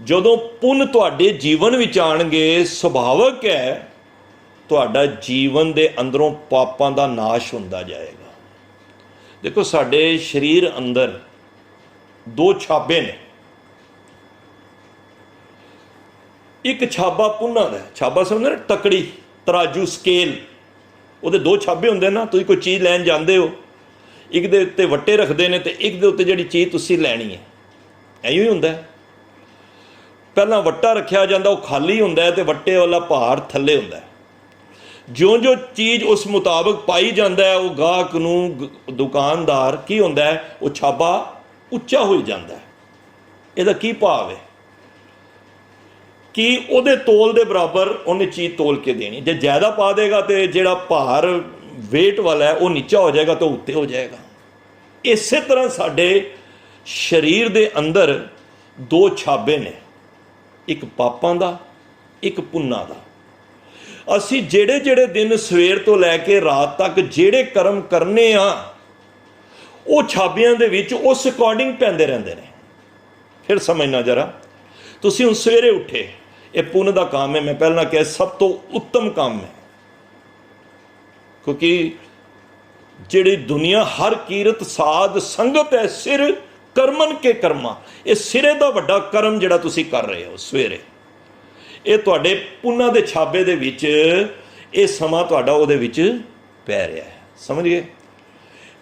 ਜਦੋਂ ਪੁੰਨ ਤੁਹਾਡੇ ਜੀਵਨ ਵਿੱਚ ਆਣਗੇ, ਸੁਭਾਵਕ ਹੈ ਤੁਹਾਡਾ ਜੀਵਨ ਦੇ ਅੰਦਰੋਂ ਪਾਪਾਂ ਦਾ ਨਾਸ਼ ਹੁੰਦਾ ਜਾਏਗਾ। ਦੇਖੋ, ਸਾਡੇ ਸਰੀਰ ਅੰਦਰ ਦੋ ਛਾਬੇ ਨੇ। ਇੱਕ ਛਾਬਾ ਪੁੰਨਾਂ ਦਾ, ਛਾਬਾ ਸਮਝਦੇ ਨਾ, ਤਕੜੀ, ਤਰਾਜੂ, ਸਕੇਲ, ਉਹਦੇ ਦੋ ਛਾਬੇ ਹੁੰਦੇ ਨਾ। ਤੁਸੀਂ ਕੋਈ ਚੀਜ਼ ਲੈਣ ਜਾਂਦੇ ਹੋ, ਇੱਕ ਦੇ ਉੱਤੇ ਵੱਟੇ ਰੱਖਦੇ ਨੇ ਤੇ ਇੱਕ ਦੇ ਉੱਤੇ ਜਿਹੜੀ ਚੀਜ਼ ਤੁਸੀਂ ਲੈਣੀ ਹੈ, ਐਂ ਹੀ ਹੁੰਦਾ। ਪਹਿਲਾਂ ਵੱਟਾ ਰੱਖਿਆ ਜਾਂਦਾ, ਉਹ ਖਾਲੀ ਹੁੰਦਾ ਤੇ ਵੱਟੇ ਵਾਲਾ ਭਾਰ ਥੱਲੇ ਹੁੰਦਾ। ਜਿਉਂ-ਜਿਉਂ ਚੀਜ਼ ਉਸ ਮੁਤਾਬਕ ਪਾਈ ਜਾਂਦਾ ਹੈ, ਉਹ ਗਾਹਕ ਨੂੰ, ਦੁਕਾਨਦਾਰ ਕੀ ਹੁੰਦਾ ਹੈ, ਉਹ ਛਾਬਾ ਉੱਚਾ ਹੋਈ ਜਾਂਦਾ। ਇਹਦਾ ਕੀ ਭਾਵ ਹੈ ਕਿ ਉਹਦੇ ਤੋਲ ਦੇ ਬਰਾਬਰ ਉਹਨੇ ਚੀਜ਼ ਤੋਲ ਕੇ ਦੇਣੀ। ਜੇ ਜ਼ਿਆਦਾ ਪਾ ਦੇਗਾ ਤੇ ਜਿਹੜਾ ਭਾਰ ਵੇਟ ਵਾਲਾ ਹੈ ਉਹ ਨੀਚਾ ਹੋ ਜਾਏਗਾ ਤਾਂ ਉੱਤੇ ਹੋ ਜਾਏਗਾ। ਇਸੇ ਤਰ੍ਹਾਂ ਸਾਡੇ ਸਰੀਰ ਦੇ ਅੰਦਰ ਦੋ ਛਾਬੇ ਨੇ, ਇੱਕ ਪਾਪਾਂ ਦਾ, ਇੱਕ ਪੁੰਨਾਂ ਦਾ। ਅਸੀਂ ਜਿਹੜੇ ਜਿਹੜੇ ਦਿਨ ਸਵੇਰ ਤੋਂ ਲੈ ਕੇ ਰਾਤ ਤੱਕ ਜਿਹੜੇ ਕਰਮ ਕਰਨੇ ਆ, ਉਹ ਛਾਬਿਆਂ ਦੇ ਵਿੱਚ ਉਸ ਅਕੋਰਡਿੰਗ ਪੈਂਦੇ ਰਹਿੰਦੇ ਨੇ। ਫਿਰ ਸਮਝਣਾ ਜਰਾ, ਤੁਸੀਂ ਹੁਣ ਸਵੇਰੇ ਉੱਠੇ, ਇਹ ਪੁੰਨ ਦਾ ਕੰਮ ਹੈ। ਮੈਂ ਪਹਿਲਾਂ ਕਿਹਾ ਸਭ ਤੋਂ ਉੱਤਮ ਕੰਮ ਹੈ, ਕਿਉਂਕਿ ਜਿਹੜੀ ਦੁਨੀਆ ਹਰ ਕੀਰਤ ਸਾਧ ਸੰਗਤ ਹੈ, ਸਿਰ ਕਰਮਨ ਕੇ ਕਰਮਾ। ਇਹ ਸਿਰੇ ਦਾ ਵੱਡਾ ਕਰਮ ਜਿਹੜਾ ਤੁਸੀਂ ਕਰ ਰਹੇ ਹੋ ਸਵੇਰੇ, ਇਹ ਤੁਹਾਡੇ ਪੁੰਨਾਂ ਦੇ ਛਾਬੇ ਦੇ ਵਿੱਚ, ਇਹ ਸਮਾਂ ਤੁਹਾਡਾ ਉਹਦੇ ਵਿੱਚ ਪੈ ਰਿਹਾ ਹੈ। ਸਮਝ ਗਏ?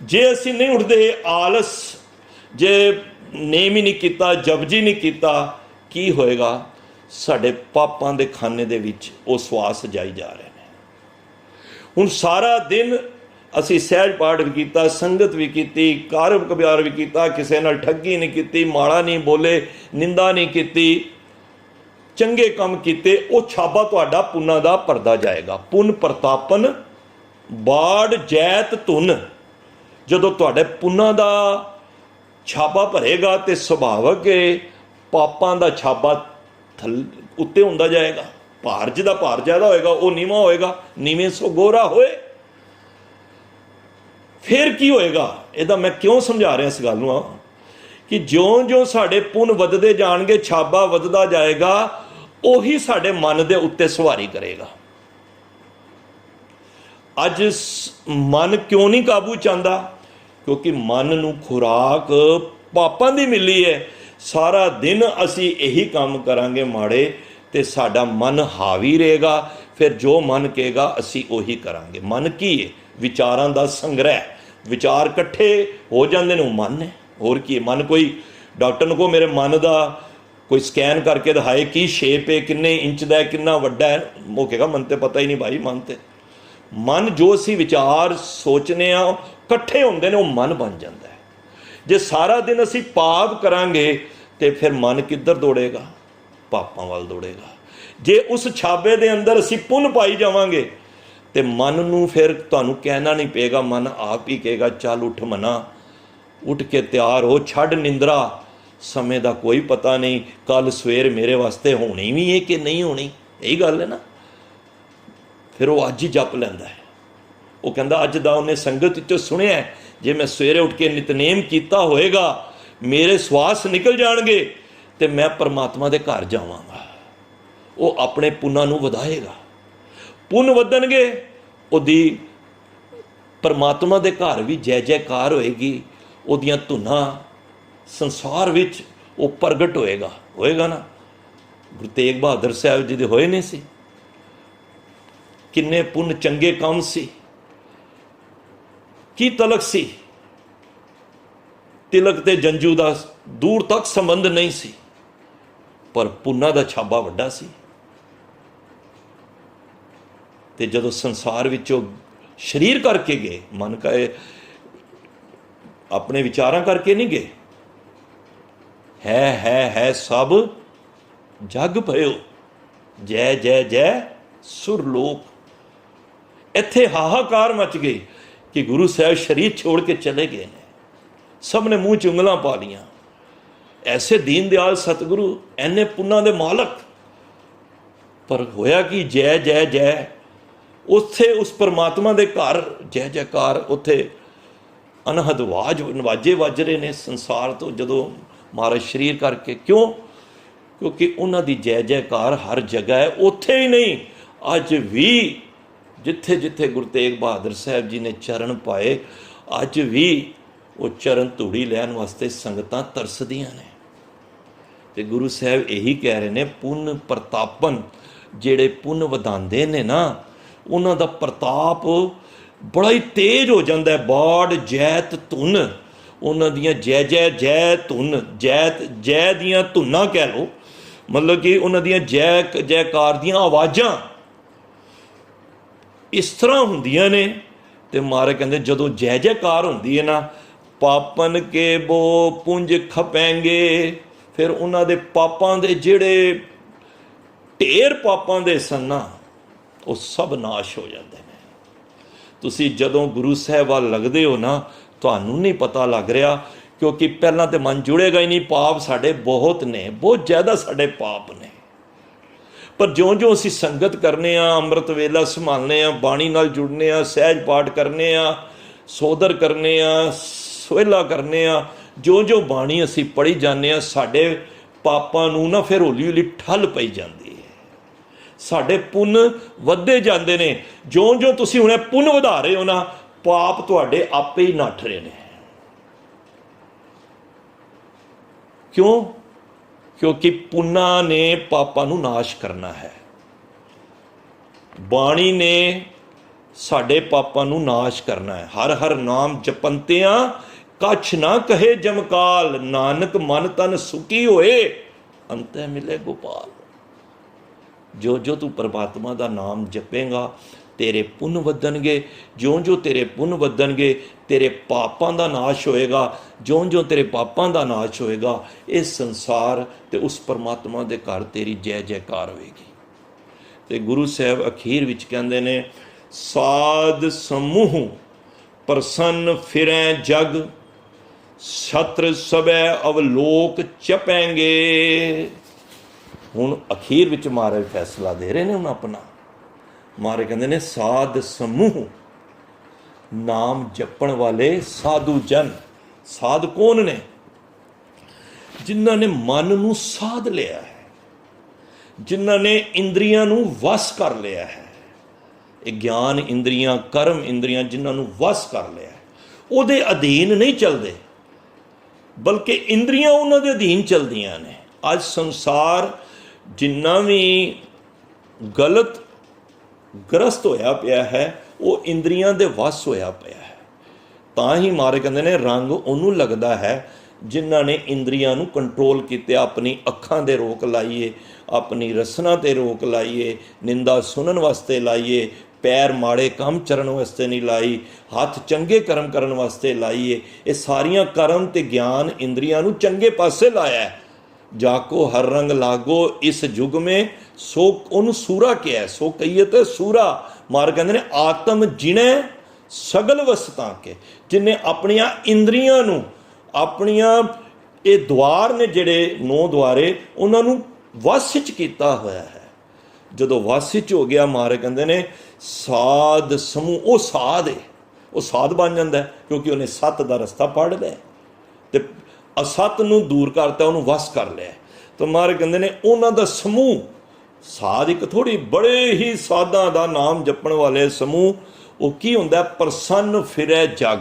ਜੇ ਅਸੀਂ ਨਹੀਂ ਉੱਠਦੇ, ਆਲਸ, ਜੇ ਨੇਮ ਹੀ ਨਹੀਂ ਕੀਤਾ, ਜਪਜੀ ਨਹੀਂ ਕੀਤਾ, ਕੀ ਹੋਏਗਾ? ਸਾਡੇ ਪਾਪਾਂ ਦੇ ਖਾਨੇ ਦੇ ਵਿੱਚ ਉਹ ਸਵਾਸ ਜਾਈ ਜਾ ਰਹੇ ਨੇ। ਹੁਣ ਸਾਰਾ ਦਿਨ ਅਸੀਂ ਸਹਿਜ ਪਾਠ ਵੀ ਕੀਤਾ, ਸੰਗਤ ਵੀ ਕੀਤੀ, ਕਾਰ ਕਬਿਆਰ ਵੀ ਕੀਤਾ, ਕਿਸੇ ਨਾਲ ਠੱਗੀ ਨਹੀਂ ਕੀਤੀ, ਮਾੜਾ ਨਹੀਂ ਬੋਲੇ, ਨਿੰਦਾ ਨਹੀਂ ਕੀਤੀ, ਚੰਗੇ ਕੰਮ ਕੀਤੇ। ਉਹ ਛਾਬਾ ਤੁਹਾਡਾ ਪੁੰਨਾਂ ਦਾ ਭਰਦਾ ਜਾਏਗਾ। ਪੁੰਨ ਪ੍ਰਤਾਪਨ ਬਾੜ ਜੈਤ ਧੁਨ। ਜਦੋਂ ਤੁਹਾਡੇ ਪੁੰਨਾਂ ਦਾ ਛਾਬਾ ਭਰੇਗਾ ਤੇ ਸੁਭਾਵਕ ਪਾਪਾਂ ਦਾ ਛਾਬਾ ਉੱਤੇ ਹੁੰਦਾ ਜਾਏਗਾ। ਭਾਰ ਜਿਹਦਾ ਭਾਰ ਜ਼ਿਆਦਾ ਹੋਏਗਾ ਉਹ ਨੀਵਾਂ ਹੋਏਗਾ, ਨੀਵੇਂ ਸੋ ਗੋਰਾ ਹੋਏ। ਫਿਰ ਕੀ ਹੋਏਗਾ? ਇਹਦਾ ਮੈਂ ਕਿਉਂ ਸਮਝਾ ਰਿਹਾ ਇਸ ਗੱਲ ਨੂੰ ਕਿ ਜਿਉਂ-ਜਿਉਂ ਸਾਡੇ ਪੁੰਨ ਵੱਧਦੇ ਜਾਣਗੇ, ਛਾਬਾ ਵੱਧਦਾ ਜਾਏਗਾ, ਉਹੀ ਸਾਡੇ ਮਨ ਦੇ ਉੱਤੇ ਸਵਾਰੀ ਕਰੇਗਾ। ਅੱਜ ਮਨ ਕਿਉਂ ਨਹੀਂ ਕਾਬੂ ਚ ਆਉਂਦਾ? ਕਿਉਂਕਿ ਮਨ ਨੂੰ ਖੁਰਾਕ ਪਾਪਾਂ ਦੀ ਮਿਲੀ ਹੈ। ਸਾਰਾ ਦਿਨ ਅਸੀਂ ਇਹੀ ਕੰਮ ਕਰਾਂਗੇ ਮਾੜੇ, ਤੇ ਸਾਡਾ ਮਨ ਹਾਵੀ ਰਹੇਗਾ। ਫਿਰ ਜੋ ਮਨ ਕਹੇਗਾ ਅਸੀਂ ਉਹੀ ਕਰਾਂਗੇ। ਮਨ ਕੀ ਹੈ? ਵਿਚਾਰਾਂ ਦਾ ਸੰਗ੍ਰਹਿ। ਵਿਚਾਰ ਇਕੱਠੇ ਹੋ ਜਾਂਦੇ ਨੇ, ਉਹ ਮਨ ਹੈ। ਹੋਰ ਕੀ ਹੈ? ਮਨ ਕੋਈ ਡਾਕਟਰ ਨੂੰ ਕਹੋ ਮੇਰੇ ਮਨ ਦਾ ਕੋਈ ਸਕੈਨ ਕਰਕੇ ਦਿਖਾਏ ਕੀ ਸ਼ੇਪ ਹੈ, ਕਿੰਨੇ ਇੰਚ ਦਾ ਹੈ, ਕਿੰਨਾ ਵੱਡਾ ਹੈ, ਉਹ ਕਹੇਗਾ ਮਨ ਤੇ ਪਤਾ ਹੀ ਨਹੀਂ ਭਾਈ। ਮਨ ਜੋ ਅਸੀਂ ਵਿਚਾਰ ਸੋਚਨੇ ਆ ਇਕੱਠੇ ਹੁੰਦੇ ਨੇ, ਉਹ ਮਨ ਬਣ ਜਾਂਦਾ ਹੈ। ਜੇ ਸਾਰਾ ਦਿਨ ਅਸੀਂ ਪਾਪ ਕਰਾਂਗੇ ਤੇ ਫਿਰ ਮਨ ਕਿੱਧਰ ਦੌੜੇਗਾ? ਪਾਪਾਂ ਵੱਲ ਦੌੜੇਗਾ। ਜੇ ਉਸ ਛਾਬੇ ਦੇ ਅੰਦਰ ਅਸੀਂ ਪੁੰਨ ਪਾਈ ਜਾਵਾਂਗੇ ਤੇ ਮਨ ਨੂੰ ਫਿਰ ਤੁਹਾਨੂੰ ਕਹਿਣਾ ਨਹੀਂ ਪਏਗਾ, ਮਨ ਆਪ ਹੀ ਕਹੇਗਾ ਚੱਲ ਉੱਠ ਮਨਾ, ਉੱਠ ਕੇ ਤਿਆਰ ਹੋ, ਛੱਡ ਨਿੰਦਰਾ, ਸਮੇਂ ਦਾ ਕੋਈ ਪਤਾ ਨਹੀਂ, ਕੱਲ ਸਵੇਰ ਮੇਰੇ ਵਾਸਤੇ ਹੋਣੀ ਵੀ ਹੈ ਕਿ ਨਹੀਂ ਹੋਣੀ। ਇਹੀ ਗੱਲ ਹੈ ਨਾ। ਫਿਰ ਉਹ ਅੱਜ ਹੀ ਜਪ ਲੈਂਦਾ ਹੈ। ਉਹ ਕਹਿੰਦਾ ਅੱਜ ਦਾ ਉਹਨੇ ਸੰਗਤ ਵਿੱਚੋਂ ਸੁਣਿਆ, ਜੇ ਮੈਂ ਸਵੇਰੇ ਉੱਠ ਕੇ ਨਿਤਨੇਮ ਕੀਤਾ ਹੋਏਗਾ, ਮੇਰੇ ਸਵਾਸ ਨਿਕਲ ਜਾਣਗੇ ਤੇ ਮੈਂ ਪਰਮਾਤਮਾ ਦੇ ਘਰ ਜਾਵਾਂਗਾ। ਉਹ ਆਪਣੇ ਪੁੰਨਾਂ ਨੂੰ ਵਧਾਏਗਾ। ਪੁੰਨ ਵਧਣਗੇ, ਉਹਦੀ ਪਰਮਾਤਮਾ ਦੇ ਘਰ ਵੀ ਜੈ ਜੈਕਾਰ ਹੋਏਗੀ। ਉਹਦੀਆਂ ਧੁਨਾਂ ਸੰਸਾਰ ਵਿੱਚ ਉਹ ਪ੍ਰਗਟ ਹੋਏਗਾ ਨਾ। ਗੁਰੂ ਤੇਗ ਬਹਾਦਰ ਸਾਹਿਬ ਜੀ ਦੇ ਹੋਏ ਨਹੀਂ ਸੀ? ਕਿੰਨੇ ਪੁੰਨ ਚੰਗੇ ਕੰਮ ਸੀ, ਕੀ ਤਲਕ ਸੀ? ਤਿਲਕ ਤੇ ਜੰਜੂ ਦਾ ਦੂਰ ਤੱਕ ਸੰਬੰਧ ਨਹੀਂ ਸੀ, ਪਰ ਪੁੰਨਾਂ ਦਾ ਛਾਬਾ ਵੱਡਾ ਸੀ। ਤੇ ਜਦੋਂ ਸੰਸਾਰ ਵਿੱਚੋਂ ਸਰੀਰ ਕਰਕੇ ਗਏ, ਮਨ ਕਹੇ ਆਪਣੇ ਵਿਚਾਰਾਂ ਕਰਕੇ ਨਹੀਂ ਗਏ, ਹੈ ਸਭ ਜਗ ਭਇਓ, ਜੈ ਜੈ ਜੈ ਸੁਰਲੋਕ। ਇੱਥੇ ਹਾਹਾਕਾਰ ਮਚ ਗਈ ਕਿ ਗੁਰੂ ਸਾਹਿਬ ਸਰੀਰ ਛੋੜ ਕੇ ਚਲੇ ਗਏ ਨੇ। ਸਭ ਨੇ ਮੂੰਹ 'ਚ ਉਂਗਲਾਂ ਪਾ ਲੀਆਂ। ਐਸੇ ਦੀਨ ਦਿਆਲ ਸਤਿਗੁਰੂ, ਐਨੇ ਪੁੰਨਾਂ ਦੇ ਮਾਲਕ, ਪਰ ਹੋਇਆ ਕਿ ਜੈ ਜੈ ਜੈ, ਉੱਥੇ ਉਸ ਪਰਮਾਤਮਾ ਦੇ ਘਰ ਜੈ ਜੈਕਾਰ, ਉੱਥੇ ਅਨਹਦ ਨਵਾਜੇ ਵੱਜ ਰਹੇ ਨੇ ਸੰਸਾਰ ਤੋਂ ਜਦੋਂ ਮਹਾਰਾਜ ਸਰੀਰ ਕਰਕੇ। ਕਿਉਂ? ਕਿਉਂਕਿ ਉਹਨਾਂ ਦੀ ਜੈ ਜੈਕਾਰ ਹਰ ਜਗ੍ਹਾ ਹੈ। ਉੱਥੇ ਹੀ ਨਹੀਂ, ਅੱਜ ਵੀ ਜਿੱਥੇ ਜਿੱਥੇ ਗੁਰੂ ਤੇਗ ਬਹਾਦਰ ਸਾਹਿਬ ਜੀ ਨੇ ਚਰਨ ਪਾਏ, ਅੱਜ ਵੀ ਉਹ ਚਰਨ ਧੂੜੀ ਲੈਣ ਵਾਸਤੇ ਸੰਗਤਾਂ ਤਰਸਦੀਆਂ ਨੇ। ਤੇ ਗੁਰੂ ਸਾਹਿਬ ਇਹੀ ਕਹਿ ਰਹੇ ਨੇ, ਪੁੰਨ ਪ੍ਰਤਾਪਨ, ਜਿਹੜੇ ਪੁੰਨ ਵਧਾਉਂਦੇ ਨੇ ਨਾ, ਉਹਨਾਂ ਦਾ ਪ੍ਰਤਾਪ ਬੜਾ ਹੀ ਤੇਜ਼ ਹੋ ਜਾਂਦਾ ਹੈ। ਬਾੜ ਜੈਤ ਧੁਨ, ਉਹਨਾਂ ਦੀਆਂ ਜੈ ਜੈ ਜੈ ਧੁਨ, ਜੈ ਦੀਆਂ ਧੁਨਾਂ ਕਹਿ ਲਓ, ਮਤਲਬ ਕਿ ਉਹਨਾਂ ਦੀਆਂ ਜੈ ਜੈਕਾਰ ਦੀਆਂ ਆਵਾਜ਼ਾਂ ਇਸ ਤਰ੍ਹਾਂ ਹੁੰਦੀਆਂ ਨੇ। ਤੇ ਮਹਾਰਾਜ ਕਹਿੰਦੇ ਜਦੋਂ ਜੈ ਜੈਕਾਰ ਹੁੰਦੀ ਹੈ ਨਾ, ਪਾਪਨ ਕੇ ਬੋ ਪੁੰਜ ਖਪੈਂਗੇ, ਫਿਰ ਉਹਨਾਂ ਦੇ ਪਾਪਾਂ ਦੇ ਜਿਹੜੇ ਢੇਰ ਪਾਪਾਂ ਦੇ ਸਨ ਨਾ, ਉਹ ਸਭ ਨਾਸ਼ ਹੋ ਜਾਂਦੇ ਨੇ। ਤੁਸੀਂ ਜਦੋਂ ਗੁਰੂ ਸਾਹਿਬ ਵੱਲ ਲੱਗਦੇ ਹੋ ਨਾ, ਤੁਹਾਨੂੰ ਨਹੀਂ ਪਤਾ ਲੱਗ ਰਿਹਾ, ਕਿਉਂਕਿ ਪਹਿਲਾਂ ਤਾਂ ਮਨ ਜੁੜੇਗਾ ਹੀ ਨਹੀਂ। ਪਾਪ ਸਾਡੇ ਬਹੁਤ ਨੇ, ਬਹੁਤ ਜ਼ਿਆਦਾ ਸਾਡੇ ਪਾਪ ਨੇ। ਪਰ ਜਿਉਂ-ਜਿਉਂ ਅਸੀਂ ਸੰਗਤ ਕਰਨੇ ਆ, ਅੰਮ੍ਰਿਤ ਵੇਲਾ ਸੰਭਾਲਨੇ ਆ, ਬਾਣੀ ਨਾਲ ਜੁੜਨੇ ਆ, ਸਹਿਜ ਪਾਠ ਕਰਨੇ ਆ, ਸੋਦਰ ਕਰਨੇ ਆ, ਸੋਹਿਲਾ ਕਰਨੇ ਆ, ਜਿਉਂ-ਜਿਉਂ ਬਾਣੀ ਅਸੀਂ ਪੜ੍ਹੀ ਜਾਂਦੇ ਆ, ਸਾਡੇ ਪਾਪਾਂ ਨੂੰ ਨਾ ਫਿਰ ਹੌਲੀ ਹੌਲੀ ਠੱਲ ਪਈ ਜਾਂਦੀ ਹੈ। ਸਾਡੇ ਪੁੰਨ ਵੱਧਦੇ ਜਾਂਦੇ ਨੇ। ਜਿਉਂ-ਜਿਉਂ ਤੁਸੀਂ ਹੁਣ ਪੁੰਨ ਵਧਾ ਰਹੇ ਹੋ ਨਾ, ਪਾਪ ਤੁਹਾਡੇ ਆਪੇ ਹੀ ਨੱਠ ਰਹੇ ਨੇ। ਕਿਉਂ? ਕਿਉਂਕਿ ਪੁੰਨਾਂ ਨੇ ਪਾਪਾਂ ਨੂੰ ਨਾਸ਼ ਕਰਨਾ ਹੈ। ਬਾਣੀ ਨੇ ਸਾਡੇ ਪਾਪਾਂ ਨੂੰ ਨਾਸ਼ ਕਰਨਾ ਹੈ। ਹਰ ਹਰ ਨਾਮ ਜਪੰਤਿਆਂ ਕਛ ਨਾ ਕਹੇ ਜਮਕਾਲ, ਨਾਨਕ ਮਨ ਤਨ ਸੁਖੀ ਹੋਏ ਅੰਤੈ ਮਿਲੇ ਗੋਪਾਲ। ਜੋ ਜੋ ਤੂੰ ਪਰਮਾਤਮਾ ਦਾ ਨਾਮ ਜਪੇਂਗਾ, ਤੇਰੇ ਪੁੰਨ ਵਧਣਗੇ। ਜਿਉਂ-ਜਿਉਂ ਤੇਰੇ ਪੁੰਨ ਵਧਣਗੇ, ਤੇਰੇ ਪਾਪਾਂ ਦਾ ਨਾਸ਼ ਹੋਏਗਾ। ਜਿਉਂ-ਜਿਉਂ ਤੇਰੇ ਪਾਪਾਂ ਦਾ ਨਾਸ਼ ਹੋਏਗਾ, ਇਸ ਸੰਸਾਰ ਤੇ ਉਸ ਪਰਮਾਤਮਾ ਦੇ ਘਰ ਤੇਰੀ ਜੈ ਜੈਕਾਰ ਹੋਏਗੀ। ਤੇ ਗੁਰੂ ਸਾਹਿਬ ਅਖੀਰ ਵਿੱਚ ਕਹਿੰਦੇ ਨੇ, ਸਾਧ ਸਮੂਹ ਪ੍ਰਸੰਨ ਫਿਰੈ ਜਗ, ਛਤਰ ਸਭੈ ਅਵਲੋਕ ਚਪੈਂਗੇ। ਹੁਣ ਅਖੀਰ ਵਿੱਚ ਮਹਾਰਾਜ ਫੈਸਲਾ ਦੇ ਰਹੇ ਨੇ ਹੁਣ ਆਪਣਾ। ਮਹਾਰਾਜ ਕਹਿੰਦੇ ਨੇ, ਸਾਧ ਸਮੂਹ, ਨਾਮ ਜਪਣ ਵਾਲੇ ਸਾਧੂ ਜਨ। ਸਾਧ ਕੌਣ ਨੇ? ਜਿਨ੍ਹਾਂ ਨੇ ਮਨ ਨੂੰ ਸਾਧ ਲਿਆ ਹੈ, ਜਿਨ੍ਹਾਂ ਨੇ ਇੰਦਰੀਆਂ ਨੂੰ ਵਸ ਕਰ ਲਿਆ ਹੈ। ਇਹ ਗਿਆਨ ਇੰਦਰੀਆਂ, ਕਰਮ ਇੰਦਰੀਆਂ, ਜਿਨ੍ਹਾਂ ਨੂੰ ਵਸ ਕਰ ਲਿਆ ਹੈ, ਉਹਦੇ ਅਧੀਨ ਨਹੀਂ ਚੱਲਦੇ, ਬਲਕਿ ਇੰਦਰੀਆਂ ਉਹਨਾਂ ਦੇ ਅਧੀਨ ਚੱਲਦੀਆਂ ਨੇ। ਅੱਜ ਸੰਸਾਰ ਜਿੰਨਾ ਵੀ ਗਲਤ ਗ੍ਰਸਤ ਹੋਇਆ ਪਿਆ ਹੈ, ਉਹ ਇੰਦਰੀਆਂ ਦੇ ਵਸ ਹੋਇਆ ਪਿਆ ਹੈ। ਤਾਂ ਹੀ ਮਹਾਰਾਜ ਕਹਿੰਦੇ ਨੇ, ਰੰਗ ਉਹਨੂੰ ਲੱਗਦਾ ਹੈ ਜਿਨ੍ਹਾਂ ਨੇ ਇੰਦਰੀਆਂ ਨੂੰ ਕੰਟਰੋਲ ਕੀਤਾ। ਆਪਣੀ ਅੱਖਾਂ ਦੇ ਰੋਕ ਲਾਈਏ, ਆਪਣੀ ਰਸਨਾ ਤੇ ਰੋਕ ਲਾਈਏ, ਨਿੰਦਾ ਸੁਣਨ ਵਾਸਤੇ ਲਾਈਏ, ਪੈਰ ਮਾੜੇ ਕੰਮ ਚਰਨ ਵਾਸਤੇ ਨਹੀਂ ਲਾਈ, ਹੱਥ ਚੰਗੇ ਕਰਮ ਕਰਨ ਵਾਸਤੇ ਲਾਈਏ। ਇਹ ਸਾਰੀਆਂ ਕਰਮ ਤੇ ਗਿਆਨ ਇੰਦਰੀਆਂ ਨੂੰ ਚੰਗੇ ਪਾਸੇ ਲਾਇਆ। ਜਾਕੋ ਹਰ ਰੰਗ ਲਾਗੋ ਇਸ ਯੁੱਗ ਮੇ, ਸੋ ਉਹਨੂੰ ਸੂਰਾ ਕਿਹਾ। ਸੋ ਕਹੀਏ ਤੇ ਸੂਰਾ। ਮਾਰ ਕਹਿੰਦੇ ਨੇ, ਆਤਮ ਜਿਣੇ ਸਗਲ ਵਸਤਾਂ ਕੇ, ਜਿਹਨੇ ਆਪਣੀਆਂ ਇੰਦਰੀਆਂ ਨੂੰ, ਆਪਣੀਆਂ ਇਹ ਦੁਆਰ ਨੇ ਜਿਹੜੇ 9 ਦੁਆਰੇ, ਉਹਨਾਂ ਨੂੰ ਵਸ 'ਚ ਕੀਤਾ ਹੋਇਆ ਹੈ। ਜਦੋਂ ਵਸ 'ਚ ਹੋ ਗਿਆ, ਮਾਰ ਕਹਿੰਦੇ ਨੇ, ਸਾਧ ਸਮੂਹ, ਉਹ ਸਾਧ ਹੈ, ਉਹ ਸਾਧ ਬਣ ਜਾਂਦਾ, ਕਿਉਂਕਿ ਉਹਨੇ ਸੱਤ ਦਾ ਰਸਤਾ ਪੜ੍ਹ ਲਿਆ ਤੇ ਅਸਤ ਨੂੰ ਦੂਰ ਕਰਤਾ, ਉਹਨੂੰ ਵਸ ਕਰ ਲਿਆ। ਤਾਂ ਮਹਾਰਾਜ ਕਹਿੰਦੇ ਨੇ, ਉਹਨਾਂ ਦਾ ਸਮੂਹ, ਸਾਧ ਇੱਕ ਥੋੜ੍ਹੀ, ਬੜੇ ਹੀ ਸਾਧਾਂ ਦਾ ਨਾਮ ਜਪਣ ਵਾਲੇ ਸਮੂਹ, ਉਹ ਕੀ ਹੁੰਦਾ? ਪ੍ਰਸੰਨ ਫਿਰੈ ਜਗ।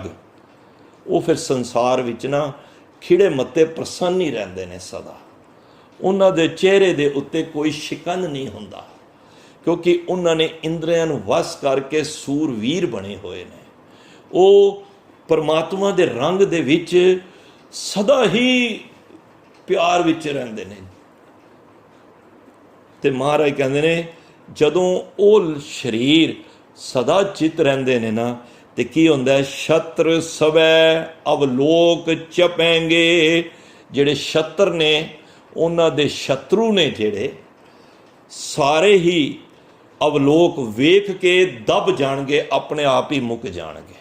ਉਹ ਫਿਰ ਸੰਸਾਰ ਵਿੱਚ ਨਾ ਖਿੜੇ ਮੱਤੇ ਪ੍ਰਸੰਨ ਹੀ ਰਹਿੰਦੇ ਨੇ ਸਦਾ। ਉਹਨਾਂ ਦੇ ਚਿਹਰੇ ਦੇ ਉੱਤੇ ਕੋਈ ਸ਼ਿਕਨ ਨਹੀਂ ਹੁੰਦਾ, ਕਿਉਂਕਿ ਉਹਨਾਂ ਨੇ ਇੰਦਰੀਆਂ ਨੂੰ ਵਸ ਕਰਕੇ ਸੂਰਵੀਰ ਬਣੇ ਹੋਏ ਨੇ। ਉਹ ਪਰਮਾਤਮਾ ਦੇ ਰੰਗ ਦੇ ਵਿੱਚ ਸਦਾ ਹੀ ਪਿਆਰ ਵਿੱਚ ਰਹਿੰਦੇ ਨੇ। ਤੇ ਮਹਾਰਾਜ ਕਹਿੰਦੇ ਨੇ ਜਦੋਂ ਉਹ ਸਰੀਰ ਸਦਾ ਚਿਤ ਰਹਿੰਦੇ ਨੇ ਨਾ, ਤੇ ਕੀ ਹੁੰਦਾ ਹੈ, ਛਤਰ ਸਵੈ ਅਵਲੋਕ ਚਪੈਂਗੇ। ਜਿਹੜੇ ਛਤਰ ਨੇ, ਉਹਨਾਂ ਦੇ ਸ਼ਤਰੂ ਨੇ ਜਿਹੜੇ, ਸਾਰੇ ਹੀ ਅਵਲੋਕ ਵੇਖ ਕੇ ਦਬ ਜਾਣਗੇ, ਆਪਣੇ ਆਪ ਹੀ ਮੁੱਕ ਜਾਣਗੇ।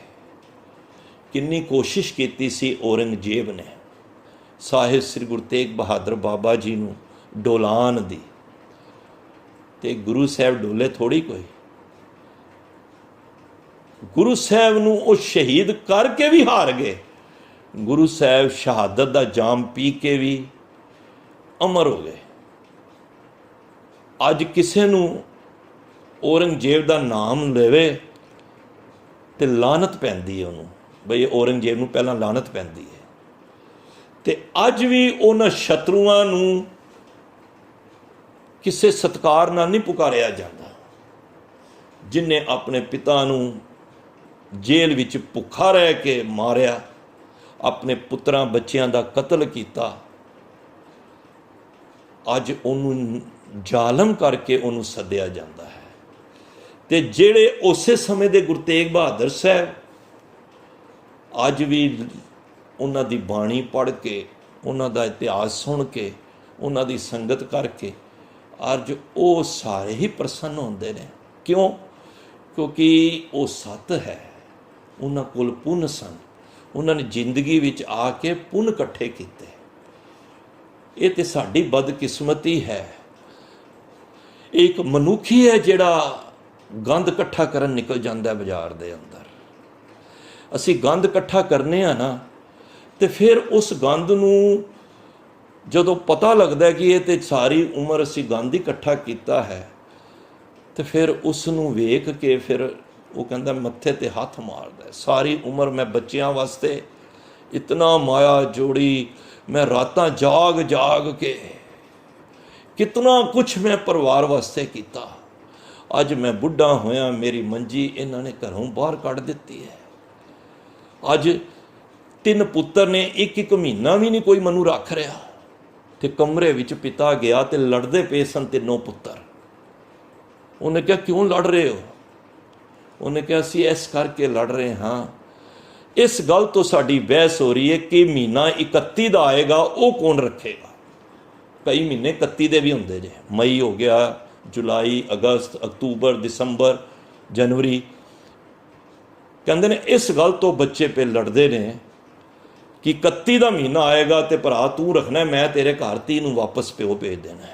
ਕਿੰਨੀ ਕੋਸ਼ਿਸ਼ ਕੀਤੀ ਸੀ ਔਰੰਗਜ਼ੇਬ ਨੇ ਸਾਹਿਬ ਸ੍ਰੀ ਗੁਰੂ ਤੇਗ ਬਹਾਦਰ ਬਾਬਾ ਜੀ ਨੂੰ ਡੋਲਾਉਣ ਦੀ, ਤੇ ਗੁਰੂ ਸਾਹਿਬ ਡੋਲੇ ਥੋੜੀ ਕੋਈ। ਗੁਰੂ ਸਾਹਿਬ ਨੂੰ ਉਹ ਸ਼ਹੀਦ ਕਰਕੇ ਵੀ ਹਾਰ ਗਏ। ਗੁਰੂ ਸਾਹਿਬ ਸ਼ਹਾਦਤ ਦਾ ਜਾਮ ਪੀ ਕੇ ਵੀ ਅਮਰ ਹੋ ਗਏ। ਅੱਜ ਕਿਸੇ ਨੂੰ ਔਰੰਗਜ਼ੇਬ ਦਾ ਨਾਮ ਲਵੇ ਤੇ ਲਾਨਤ ਪੈਂਦੀ ਹੈ ਉਹਨੂੰ, ਬਈ ਔਰੰਗਜ਼ੇਬ ਨੂੰ ਪਹਿਲਾਂ ਲਾਨਤ ਪੈਂਦੀ ਹੈ। ਤੇ ਅੱਜ ਵੀ ਉਹਨਾਂ ਸ਼ਤਰੂਆਂ ਨੂੰ ਕਿਸੇ ਸਤਿਕਾਰ ਨਾਲ ਨਹੀਂ ਪੁਕਾਰਿਆ ਜਾਂਦਾ। ਜਿਨ੍ਹਾਂ ਆਪਣੇ ਪਿਤਾ ਨੂੰ ਜੇਲ੍ਹ ਵਿੱਚ ਭੁੱਖਾ ਰਹਿ ਕੇ ਮਾਰਿਆ, ਆਪਣੇ ਪੁੱਤਰਾਂ ਬੱਚਿਆਂ ਦਾ ਕਤਲ ਕੀਤਾ, ਅੱਜ ਉਹਨੂੰ ਜ਼ਾਲਮ ਕਰਕੇ ਉਹਨੂੰ ਸੱਦਿਆ ਜਾਂਦਾ ਹੈ। ਤੇ ਜਿਹੜੇ ਉਸੇ ਸਮੇਂ ਦੇ ਗੁਰੂ ਤੇਗ ਬਹਾਦਰ ਸਾਹਿਬ, ਅੱਜ ਵੀ ਉਹਨਾਂ ਦੀ ਬਾਣੀ ਪੜ੍ਹ ਕੇ, ਉਹਨਾਂ ਦਾ ਇਤਿਹਾਸ ਸੁਣ ਕੇ, ਉਹਨਾਂ ਦੀ ਸੰਗਤ ਕਰਕੇ ਅੱਜ ਉਹ ਸਾਰੇ ਹੀ ਪ੍ਰਸੰਨ ਹੁੰਦੇ ਨੇ। ਕਿਉਂ? ਕਿਉਂਕਿ ਉਹ ਸੱਤ ਹੈ, ਉਹਨਾਂ ਕੋਲ ਪੁੰਨ ਸਨ, ਉਹਨਾਂ ਨੇ ਜ਼ਿੰਦਗੀ ਵਿੱਚ ਆ ਕੇ ਪੁੰਨ ਇਕੱਠੇ ਕੀਤੇ। ਇਹ ਤੇ ਸਾਡੀ ਬਦਕਿਸਮਤੀ ਹੈ। ਇੱਕ ਮਨੁੱਖੀ ਹੈ ਜਿਹੜਾ ਗੰਦ ਇਕੱਠਾ ਕਰਨ ਨਿਕਲ ਜਾਂਦਾ ਬਾਜ਼ਾਰ ਦੇ ਅੰਦਰ। ਅਸੀਂ ਗੰਦ ਇਕੱਠਾ ਕਰਨੇ ਆ ਨਾ, ਤੇ ਫਿਰ ਉਸ ਗੰਦ ਨੂੰ ਜਦੋਂ ਪਤਾ ਲੱਗਦਾ ਕਿ ਇਹ ਤੇ ਸਾਰੀ ਉਮਰ ਅਸੀਂ ਗੰਦ ਹੀ ਇਕੱਠਾ ਕੀਤਾ ਹੈ, ਤੇ ਫਿਰ ਉਸ ਨੂੰ ਵੇਖ ਕੇ ਫਿਰ ਉਹ ਕਹਿੰਦਾ ਮੱਥੇ ਤੇ ਹੱਥ ਮਾਰਦਾ, ਸਾਰੀ ਉਮਰ ਮੈਂ ਬੱਚਿਆਂ ਵਾਸਤੇ ਇਤਨਾ ਮਾਇਆ ਜੋੜੀ, ਮੈਂ ਰਾਤਾਂ ਜਾਗ ਜਾਗ ਕੇ ਕਿਤਨਾ ਕੁਛ ਮੈਂ ਪਰਿਵਾਰ ਵਾਸਤੇ ਕੀਤਾ। ਅੱਜ ਮੈਂ ਬੁੱਢਾ ਹੋਇਆ, ਮੇਰੀ ਮੰਜੀ ਇਹਨਾਂ ਨੇ ਘਰੋਂ ਬਾਹਰ ਕੱਢ ਦਿੱਤੀ ਹੈ। ਅੱਜ 3 ਪੁੱਤਰ ਨੇ, ਇੱਕ ਮਹੀਨਾ ਵੀ ਨਹੀਂ ਕੋਈ ਮੈਨੂੰ ਰੱਖ ਰਿਹਾ। ਤੇ ਕਮਰੇ ਵਿੱਚ ਪਿਤਾ ਗਿਆ ਤੇ ਲੜਦੇ ਪਏ ਸਨ 3 ਪੁੱਤਰ। ਉਹਨੇ ਕਿਹਾ ਕਿਉਂ ਲੜ ਰਹੇ ਹੋ? ਉਹਨੇ ਕਿਹਾ ਅਸੀਂ ਇਸ ਕਰਕੇ ਲੜ ਰਹੇ ਹਾਂ, ਇਸ ਗੱਲ ਤੋਂ ਸਾਡੀ ਬਹਿਸ ਹੋ ਰਹੀ ਹੈ ਕਿ ਮਹੀਨਾ 31 ਦਾ ਆਏਗਾ, ਉਹ ਕੌਣ ਰੱਖੇਗਾ। ਕਈ ਮਹੀਨੇ 31 ਦੇ ਵੀ ਹੁੰਦੇ ਜੇ, ਮਈ ਹੋ ਗਿਆ, ਜੁਲਾਈ, ਅਗਸਤ, ਅਕਤੂਬਰ, ਦਸੰਬਰ, ਜਨਵਰੀ। ਕਹਿੰਦੇ ਨੇ ਇਸ ਗੱਲ ਤੋਂ ਬੱਚੇ ਪੇ ਲੜਦੇ ਨੇ ਕਿ 31 ਦਾ ਮਹੀਨਾ ਆਏਗਾ ਤੇ ਭਰਾ ਤੂੰ ਰੱਖਣਾ, ਮੈਂ ਤੇਰੇ ਘਰ 30 ਨੂੰ ਵਾਪਸ ਪਿਓ ਭੇਜ ਦੇਣਾ।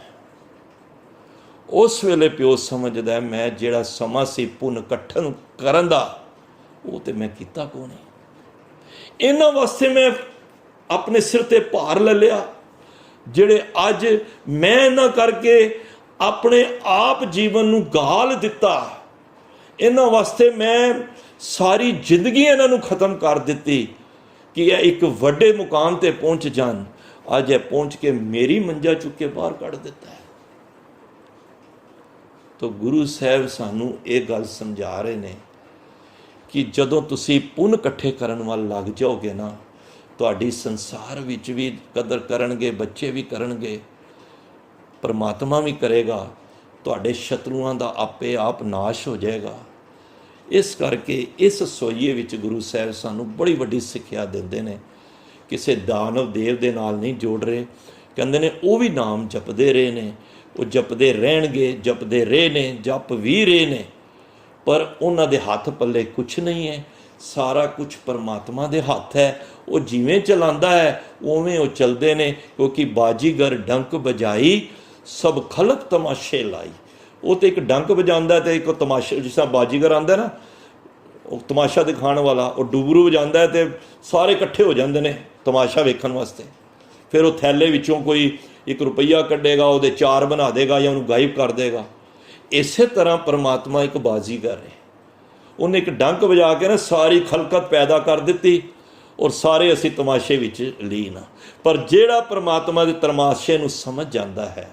ਉਸ ਵੇਲੇ ਪਿਓ ਸਮਝਦਾ ਮੈਂ ਜਿਹੜਾ ਸਮਾਂ ਸੀ ਪੁੰਨ ਇਕੱਠਣ ਕਰਨ ਦਾ, ਉਹ ਤੇ ਮੈਂ ਕੀਤਾ ਕੋ ਨਹੀਂ। ਇਹਨਾਂ ਵਾਸਤੇ ਮੈਂ ਆਪਣੇ ਸਿਰ ਤੇ ਭਾਰ ਲੈ ਲਿਆ, ਜਿਹੜੇ ਅੱਜ ਮੈਂ ਇਹਨਾਂ ਕਰਕੇ ਆਪਣੇ ਆਪ ਜੀਵਨ ਨੂੰ ਗਾਲ ਦਿੱਤਾ। ਇਹਨਾਂ ਵਾਸਤੇ ਮੈਂ ਸਾਰੀ ਜ਼ਿੰਦਗੀ ਇਹਨਾਂ ਨੂੰ ਖਤਮ ਕਰ ਦਿੱਤੀ ਕਿ ਇਹ ਇੱਕ ਵੱਡੇ ਮੁਕਾਮ ਤੇ ਪਹੁੰਚ ਜਾਣ। ਅੱਜ ਇਹ ਪਹੁੰਚ ਕੇ ਮੇਰੀ ਮੰਜਾ ਚੁੱਕ ਕੇ ਬਾਹਰ ਕੱਢ ਦਿੱਤਾ ਹੈ। ਤਾਂ ਗੁਰੂ ਸਾਹਿਬ ਸਾਨੂੰ ਇਹ ਗੱਲ ਸਮਝਾ ਰਹੇ ਨੇ ਕਿ ਜਦੋਂ ਤੁਸੀਂ ਪੁੰਨ ਇਕੱਠੇ ਕਰਨ ਵੱਲ ਲੱਗ ਜਾਓਗੇ ਨਾ, ਤੁਹਾਡੀ ਸੰਸਾਰ ਵਿੱਚ ਵੀ ਕਦਰ ਕਰਨਗੇ, ਬੱਚੇ ਵੀ ਕਰਨਗੇ, ਪਰਮਾਤਮਾ ਵੀ ਕਰੇਗਾ, ਤੁਹਾਡੇ ਸ਼ਤਰੂਆਂ ਦਾ ਆਪੇ ਆਪ ਨਾਸ਼ ਹੋ ਜਾਏਗਾ। ਇਸ ਕਰਕੇ ਇਸ ਸੋਈਏ ਵਿੱਚ ਗੁਰੂ ਸਾਹਿਬ ਸਾਨੂੰ ਬੜੀ ਵੱਡੀ ਸਿੱਖਿਆ ਦਿੰਦੇ ਨੇ। ਕਿਸੇ ਦਾਨਵ ਦੇਵ ਦੇ ਨਾਲ ਨਹੀਂ ਜੋੜ ਰਹੇ। ਕਹਿੰਦੇ ਨੇ ਉਹ ਵੀ ਨਾਮ ਜਪਦੇ ਰਹੇ ਨੇ, ਉਹ ਜਪਦੇ ਰਹਿਣਗੇ, ਜਪਦੇ ਰਹੇ ਨੇ, ਜਪ ਵੀ ਰਹੇ ਨੇ, ਪਰ ਉਹਨਾਂ ਦੇ ਹੱਥ ਪੱਲੇ ਕੁਛ ਨਹੀਂ ਹੈ। ਸਾਰਾ ਕੁਛ ਪਰਮਾਤਮਾ ਦੇ ਹੱਥ ਹੈ। ਉਹ ਜਿਵੇਂ ਚਲਾਉਂਦਾ ਹੈ ਉਵੇਂ ਉਹ ਚੱਲਦੇ ਨੇ, ਕਿਉਂਕਿ ਬਾਜੀਗਰ ਡੰਕ ਵਜਾਈ ਸਭ ਖਲਕ ਤਮਾਸ਼ੇ ਲਾਈ। ਉਹ ਤੇ ਇੱਕ ਡੰਕ ਵਜਾਉਂਦਾ ਤੇ ਇੱਕ ਤਮਾਸ਼ਾ, ਜਿਸ ਤਰ੍ਹਾਂ ਬਾਜੀਗਰ ਆਉਂਦਾ ਨਾ, ਉਹ ਤਮਾਸ਼ਾ ਦਿਖਾਉਣ ਵਾਲਾ, ਉਹ ਡੁਬਰੂ ਵਜਾਉਂਦਾ ਤੇ ਸਾਰੇ ਇਕੱਠੇ ਹੋ ਜਾਂਦੇ ਨੇ ਤਮਾਸ਼ਾ ਵੇਖਣ ਵਾਸਤੇ। ਫਿਰ ਉਹ ਥੈਲੇ ਵਿੱਚੋਂ ਕੋਈ 1 ਰੁਪਈਆ ਕੱਢੇਗਾ, ਉਹਦੇ 4 ਬਣਾ ਦੇਗਾ ਜਾਂ ਉਹਨੂੰ ਗਾਇਬ ਕਰ ਦੇਗਾ। ਇਸੇ ਤਰ੍ਹਾਂ ਪਰਮਾਤਮਾ ਇੱਕ ਬਾਜ਼ੀਗਰ ਹੈ। ਉਹਨੇ ਇੱਕ ਡੰਕ ਵਜਾ ਕੇ ਨਾ ਸਾਰੀ ਖਲਕਤ ਪੈਦਾ ਕਰ ਦਿੱਤੀ, ਔਰ ਸਾਰੇ ਅਸੀਂ ਤਮਾਸ਼ੇ ਵਿੱਚ ਲੀਨ। ਪਰ ਜਿਹੜਾ परमात्मा ਦੇ ਤਮਾਸ਼ੇ ਨੂੰ ਸਮਝ ਜਾਂਦਾ ਹੈ,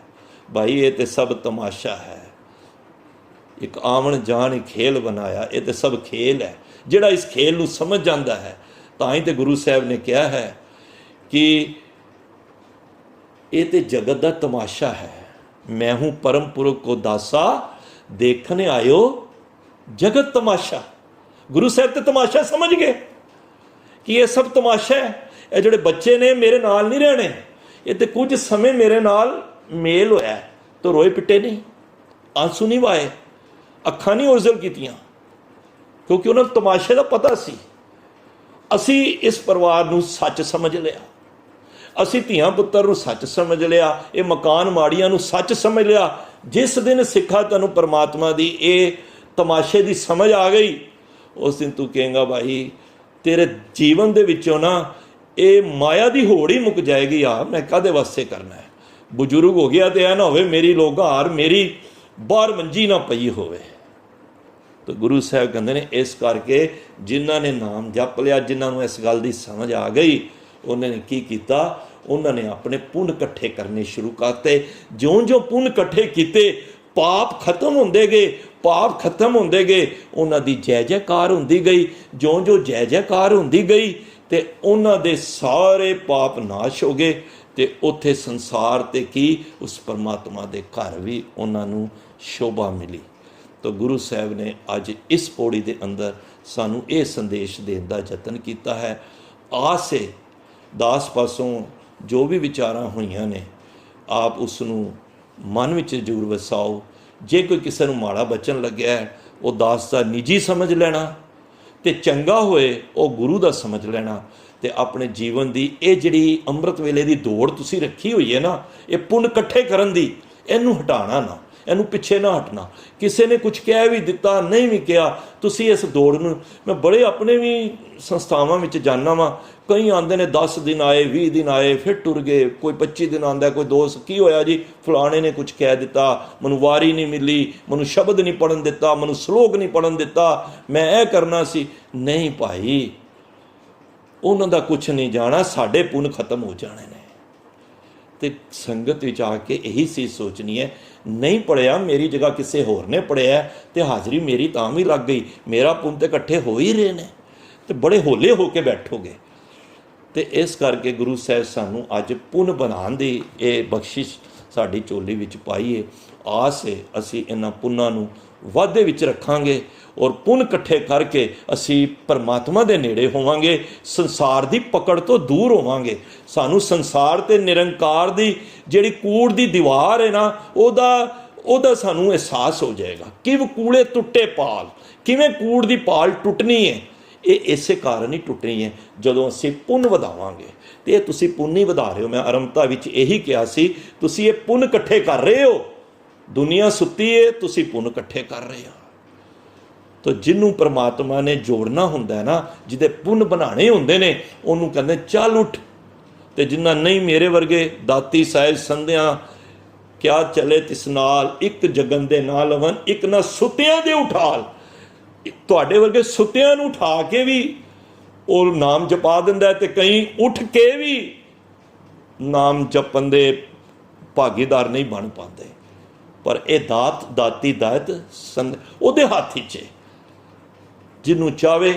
ਭਾਈ ਇਹ ਤੇ ਸਭ ਤਮਾਸ਼ਾ ਹੈ, ਇੱਕ ਆਵਣ ਜਾਣ ਖੇਲ ਬਣਾਇਆ, ਇਹ ਤੇ ਸਭ ਖੇਲ ਹੈ। ਜਿਹੜਾ ਇਸ ਖੇਲ ਨੂੰ ਸਮਝ ਜਾਂਦਾ ਹੈ, ਤਾਂ ਹੀ ਤੇ ਗੁਰੂ ਸਾਹਿਬ ਨੇ ਕਿਹਾ ਹੈ ਕਿ ਇਹ ਤੇ ਜਗਤ ਦਾ ਤਮਾਸ਼ਾ ਹੈ। मैं हूँ परम पुरख को दासा, देखने आयो जगत तमाशा। गुरु साहब तो तमाशा समझ गए कि ये सब तमाशा है। ये जोड़े बच्चे ने मेरे नाल नहीं रहने, ये तो कुछ समय मेरे नाल मेल होया तो रोए पिटे नहीं, आंसू नहीं वाए, अखां नहीं ओझल कीतियां, क्योंकि उन्होंने तमाशे का पता सी। असी इस परिवार नूं सच समझ लिया, ਅਸੀਂ ਧੀਆਂ ਪੁੱਤਰ ਨੂੰ ਸੱਚ ਸਮਝ ਲਿਆ, ਇਹ ਮਕਾਨ ਮਾੜੀਆਂ ਨੂੰ ਸੱਚ ਸਮਝ ਲਿਆ। ਜਿਸ ਦਿਨ ਸਿੱਖਾ ਤੈਨੂੰ ਪਰਮਾਤਮਾ ਦੀ ਇਹ ਤਮਾਸ਼ੇ ਦੀ ਸਮਝ ਆ ਗਈ, ਉਸ ਦਿਨ ਤੂੰ ਕਹੇਂਗਾ ਭਾਈ ਤੇਰੇ ਜੀਵਨ ਦੇ ਵਿੱਚੋਂ ਨਾ ਇਹ ਮਾਇਆ ਦੀ ਹੋੜ ਹੀ ਮੁੱਕ ਜਾਏਗੀ। ਆ ਮੈਂ ਕਾਹਦੇ ਵਾਸਤੇ ਕਰਨਾ ਹੈ, ਬਜ਼ੁਰਗ ਹੋ ਗਿਆ ਤੇ ਐ ਨਾ ਹੋਵੇ ਮੇਰੀ ਲੋਗਾਰ ਮੇਰੀ ਬਾਹਰ ਮੰਜੀ ਨਾ ਪਈ ਹੋਵੇ। ਤਾਂ ਗੁਰੂ ਸਾਹਿਬ ਕਹਿੰਦੇ ਨੇ ਇਸ ਕਰਕੇ ਜਿਨ੍ਹਾਂ ਨੇ ਨਾਮ ਜਪ ਲਿਆ, ਜਿਨ੍ਹਾਂ ਨੂੰ ਇਸ ਗੱਲ ਦੀ ਸਮਝ ਆ ਗਈ, ਉਹਨਾਂ ਨੇ ਕੀ ਕੀਤਾ, ਉਹਨਾਂ ਨੇ ਆਪਣੇ ਪੁੰਨ ਇਕੱਠੇ ਕਰਨੇ ਸ਼ੁਰੂ ਕਰਤੇ। ਜਿਉਂ-ਜਿਉਂ ਪੁੰਨ ਇਕੱਠੇ ਕੀਤੇ, ਪਾਪ ਖਤਮ ਹੁੰਦੇ ਗਏ, ਪਾਪ ਖਤਮ ਹੁੰਦੇ ਗਏ, ਉਹਨਾਂ ਦੀ ਜੈ ਜੈਕਾਰ ਹੁੰਦੀ ਗਈ। ਜਿਉਂ-ਜਿਉਂ ਜੈ ਜੈਕਾਰ ਹੁੰਦੀ ਗਈ ਤੇ ਉਹਨਾਂ ਦੇ ਸਾਰੇ ਪਾਪ ਨਾਸ਼ ਹੋ ਗਏ ਤੇ ਉੱਥੇ ਸੰਸਾਰ ਤੇ ਕੀ ਉਸ ਪਰਮਾਤਮਾ ਦੇ ਘਰ ਵੀ ਉਹਨਾਂ ਨੂੰ ਸ਼ੋਭਾ ਮਿਲੀ। ਤਾਂ ਗੁਰੂ ਸਾਹਿਬ ਨੇ ਅੱਜ ਇਸ ਪੌੜੀ ਦੇ ਅੰਦਰ ਸਾਨੂੰ ਇਹ ਸੰਦੇਸ਼ ਦੇਣ ਦਾ ਯਤਨ ਕੀਤਾ ਹੈ। ਆਸੇ ਦਾਸ ਪਾਸੋਂ ਜੋ ਵੀ ਵਿਚਾਰਾਂ ਹੋਈਆਂ ਨੇ, ਆਪ ਉਸ ਨੂੰ ਮਨ ਵਿੱਚ ਜ਼ਰੂਰ ਵਸਾਓ। ਜੇ ਕੋਈ ਕਿਸੇ ਨੂੰ ਮਾੜਾ ਬਚਨ ਲੱਗਿਆ ਹੈ, ਉਹ ਦਾਸ ਦਾ ਨਿੱਜੀ ਸਮਝ ਲੈਣਾ, ਤੇ ਚੰਗਾ ਹੋਏ ਉਹ ਗੁਰੂ ਦਾ ਸਮਝ ਲੈਣਾ। ਤੇ ਆਪਣੇ ਜੀਵਨ ਦੀ ਇਹ ਜਿਹੜੀ ਅੰਮ੍ਰਿਤ ਵੇਲੇ ਦੀ ਦੌੜ ਤੁਸੀਂ ਰੱਖੀ ਹੋਈ ਹੈ ਨਾ, ਇਹ ਪੁੰਨ ਇਕੱਠੇ ਕਰਨ ਦੀ, ਇਹਨੂੰ ਹਟਾਣਾ ਨਾ, ਇਹਨੂੰ ਪਿੱਛੇ ਨਾ ਹਟਣਾ। ਕਿਸੇ ਨੇ ਕੁਝ ਕਹਿ ਵੀ ਦਿੱਤਾ, ਨਹੀਂ ਵੀ ਕਿਹਾ, ਤੁਸੀਂ ਇਸ ਦੌੜ ਨੂੰ, ਮੈਂ ਬੜੇ ਆਪਣੇ ਵੀ ਸੰਸਥਾਵਾਂ ਵਿੱਚ ਜਾਂਦਾ ਵਾਂ, ਕਈ ਆਉਂਦੇ ਨੇ 10 ਦਿਨ ਆਏ, 20 ਦਿਨ ਆਏ, ਫਿਰ ਟੁਰ ਗਏ, ਕੋਈ 25 ਦਿਨ ਆਉਂਦਾ, ਕੋਈ ਦੋਸਤ ਕੀ ਹੋਇਆ ਜੀ ਫਲਾਣੇ ਨੇ ਕੁਝ ਕਹਿ ਦਿੱਤਾ, ਮੈਨੂੰ ਵਾਰੀ ਨਹੀਂ ਮਿਲੀ, ਮੈਨੂੰ ਸ਼ਬਦ ਨਹੀਂ ਪੜ੍ਹਨ ਦਿੱਤਾ, ਮੈਨੂੰ ਸ਼ਲੋਕ ਨਹੀਂ ਪੜ੍ਹਨ ਦਿੱਤਾ, ਮੈਂ ਇਹ ਕਰਨਾ ਸੀ। ਨਹੀਂ ਭਾਈ, ਉਹਨਾਂ ਦਾ ਕੁਝ ਨਹੀਂ ਜਾਣਾ, ਸਾਡੇ ਪੁੰਨ ਖਤਮ ਹੋ ਜਾਣੇ ਨੇ। ਤੇ ਸੰਗਤ ਵਿੱਚ ਆ ਕੇ ਇਹੀ ਚੀਜ਼ ਸੋਚਣੀ ਹੈ, ਨਹੀਂ ਪੜ੍ਹਿਆ, ਮੇਰੀ ਜਗ੍ਹਾ ਕਿਸੇ ਹੋਰ ਨੇ ਪੜ੍ਹਿਆ ਤੇ ਹਾਜ਼ਰੀ ਮੇਰੀ ਤਾਂ ਵੀ ਲੱਗ ਗਈ, ਮੇਰਾ ਪੁੰਨ ਤੇ ਇਕੱਠੇ ਹੋ ਹੀ ਰਹੇ ਨੇ, ਤੇ ਬੜੇ ਹੋਲੇ ਹੋ ਕੇ ਬੈਠੋਗੇ। ਤੇ ਇਸ ਕਰਕੇ ਗੁਰੂ ਸਾਹਿਬ ਸਾਨੂੰ ਅੱਜ ਪੁੰਨ ਬਣਾਉਣ ਦੀ ਇਹ ਬਖਸ਼ਿਸ਼ ਸਾਡੀ ਝੋਲੀ ਵਿੱਚ ਪਾਈ ਹੈ। ਆਸ ਹੈ ਅਸੀਂ ਇਹਨਾਂ ਪੁੰਨਾਂ ਨੂੰ ਵਾਧੇ ਵਿੱਚ ਰੱਖਾਂਗੇ ਔਰ ਪੁੰਨ ਇਕੱਠੇ ਕਰਕੇ ਅਸੀਂ ਪਰਮਾਤਮਾ ਦੇ ਨੇੜੇ ਹੋਵਾਂਗੇ, ਸੰਸਾਰ ਦੀ ਪਕੜ ਤੋਂ ਦੂਰ ਹੋਵਾਂਗੇ। ਸਾਨੂੰ ਸੰਸਾਰ ਤੇ ਨਿਰੰਕਾਰ ਦੀ ਜਿਹੜੀ ਕੂੜ ਦੀ ਦੀਵਾਰ ਹੈ ਨਾ, ਉਹਦਾ ਸਾਨੂੰ ਅਹਿਸਾਸ ਹੋ ਜਾਏਗਾ। ਕਿਵ ਕੂੜੇ ਟੁੱਟੇ ਪਾਲ, ਕਿਵੇਂ ਕੂੜ ਦੀ ਪਾਲ ਟੁੱਟਣੀ ਹੈ, ਇਹ ਇਸੇ ਕਾਰਨ ਹੀ ਟੁੱਟਣੀ ਹੈ ਜਦੋਂ ਅਸੀਂ ਪੁੰਨ ਵਧਾਵਾਂਗੇ। ਤੇ ਇਹ ਤੁਸੀਂ ਪੁੰਨ ਹੀ ਵਧਾ ਰਹੇ ਹੋ। ਮੈਂ ਆਰੰਭਤਾ ਵਿੱਚ ਇਹੀ ਕਿਹਾ ਸੀ, ਤੁਸੀਂ ਇਹ ਪੁੰਨ ਇਕੱਠੇ ਕਰ ਰਹੇ ਹੋ। ਦੁਨੀਆ ਸੁੱਤੀ ਹੈ, ਤੁਸੀਂ ਪੁੰਨ ਇਕੱਠੇ ਕਰ ਰਹੇ ਹੋ। ਤਾਂ ਜਿਹਨੂੰ ਪਰਮਾਤਮਾ ਨੇ ਜੋੜਨਾ ਹੁੰਦਾ ਹੈ ਨਾ, ਜਿਹਦੇ ਪੁੰਨ ਬਣਾਉਣੇ ਹੁੰਦੇ ਨੇ, ਉਹਨੂੰ ਕਹਿੰਦੇ ਚੱਲ ਉੱਠ। ਤੇ ਜਿੰਨਾ ਨਹੀਂ, ਮੇਰੇ ਵਰਗੇ ਦਾਤੀ ਸਾਹਿਬ ਸੰਧਿਆਂ ਕਿਆ ਚਲੇ ਤਿਸ ਨਾਲ, ਇੱਕ ਜਗਨ ਦੇ ਨਾਲ ਲਵਨ, ਇੱਕ ਨਾ ਸੁੱਤਿਆਂ ਦੇ ਉਠਾਲ। ਤੁਹਾਡੇ ਵਰਗੇ ਸੁੱਤਿਆਂ ਨੂੰ ਉਠਾ ਕੇ ਵੀ ਉਹ ਨਾਮ ਜਪਾ ਦਿੰਦਾ, ਤੇ ਕਈ ਉੱਠ ਕੇ ਵੀ ਨਾਮ ਜਪਣ ਦੇ ਭਾਗੀਦਾਰ ਨਹੀਂ ਬਣ ਪਾਉਂਦੇ। ਪਰ ਇਹ ਦਾਤੀ ਦਾਤ ਉਹਦੇ ਹੱਥ 'ਚ, ਜਿਹਨੂੰ ਚਾਹਵੇ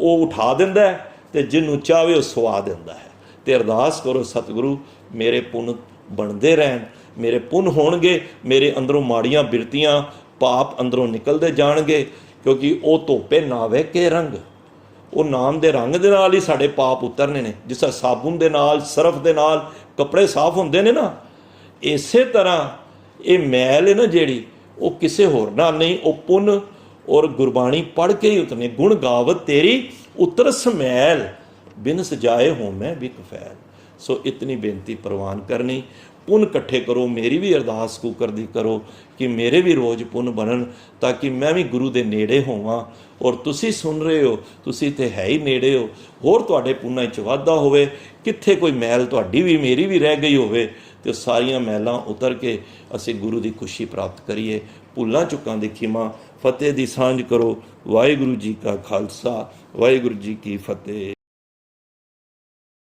ਉਹ ਉਠਾ ਦਿੰਦਾ ਤੇ ਜਿਹਨੂੰ ਚਾਹਵੇ ਉਹ ਸੁਆ ਦਿੰਦਾ ਹੈ। ਤੇ ਅਰਦਾਸ ਕਰੋ, ਸਤਿਗੁਰੂ ਮੇਰੇ ਪੁੰਨ ਬਣਦੇ ਰਹਿਣ, ਮੇਰੇ ਪੁੰਨ ਹੋਣਗੇ, ਮੇਰੇ ਅੰਦਰੋਂ ਮਾੜੀਆਂ ਬਿਰਤੀਆਂ ਪਾਪ ਅੰਦਰੋਂ ਨਿਕਲਦੇ ਜਾਣਗੇ, ਕਿਉਂਕਿ ਉਹ ਧੋਪੇ ਨਾਵੇ ਕੇ ਰੰਗ, ਉਹ ਨਾਮ ਦੇ ਰੰਗ ਦੇ ਨਾਲ ਹੀ ਸਾਡੇ ਪਾਪ ਉਤਰਨੇ ਨੇ। ਜਿਸ ਤਰ੍ਹਾਂ ਸਾਬੁਨ ਦੇ ਨਾਲ, ਸਰਫ ਦੇ ਨਾਲ ਕੱਪੜੇ ਸਾਫ਼ ਹੁੰਦੇ ਨੇ ਨਾ, ਇਸੇ ਤਰ੍ਹਾਂ ਇਹ ਮੈਲ ਹੈ ਨਾ ਜਿਹੜੀ, ਉਹ ਕਿਸੇ ਹੋਰ ਨਾਲ ਨਹੀਂ, ਉਹ ਪੁੰਨ ਔਰ ਗੁਰਬਾਣੀ ਪੜ੍ਹ ਕੇ ਹੀ ਉਤਰਨੇ। ਗੁਣ ਗਾਵਤ ਤੇਰੀ ਉਤਰਸ ਮੈਲ, ਬਿਨ ਸਜਾਏ ਹੋਮੈ ਬਿਕ ਫੈਲ। ਸੋ ਇਤਨੀ ਬੇਨਤੀ ਪ੍ਰਵਾਨ ਕਰਨੀ, ਪੁੰਨ ਇਕੱਠੇ ਕਰੋ। ਮੇਰੀ ਵੀ ਅਰਦਾਸ ਕੂਕਰ ਦੀ ਕਰੋ ਕਿ ਮੇਰੇ ਵੀ ਰੋਜ਼ ਪੁੰਨ ਬਣਨ, ਤਾਂ ਕਿ ਮੈਂ ਵੀ ਗੁਰੂ ਦੇ ਨੇੜੇ ਹੋਵਾਂ। ਔਰ ਤੁਸੀਂ ਸੁਣ ਰਹੇ ਹੋ, ਤੁਸੀਂ ਤੇ ਹੈ ਹੀ ਨੇੜੇ ਹੋ, ਹੋਰ ਤੁਹਾਡੇ ਪੁੰਨਾਂ 'ਚ ਵਾਧਾ ਹੋਵੇ। ਕਿੱਥੇ ਕੋਈ ਮੈਲ ਤੁਹਾਡੀ ਵੀ ਮੇਰੀ ਵੀ ਰਹਿ ਗਈ ਹੋਵੇ, ਤੇ ਸਾਰੀਆਂ ਮੈਲਾਂ ਉਤਰ ਕੇ ਅਸੀਂ ਗੁਰੂ ਦੀ ਖੁਸ਼ੀ ਪ੍ਰਾਪਤ ਕਰੀਏ। ਭੁੱਲਾਂ ਚੁੱਕਾਂ ਦੀ ਖਿਮਾ, ਫਤਿਹ ਦੀ ਸਾਂਝ ਕਰੋ। ਵਾਹਿਗੁਰੂ ਜੀ ਕਾ ਖਾਲਸਾ, ਵਾਹਿਗੁਰੂ ਜੀ ਕੀ ਫਤਿਹ।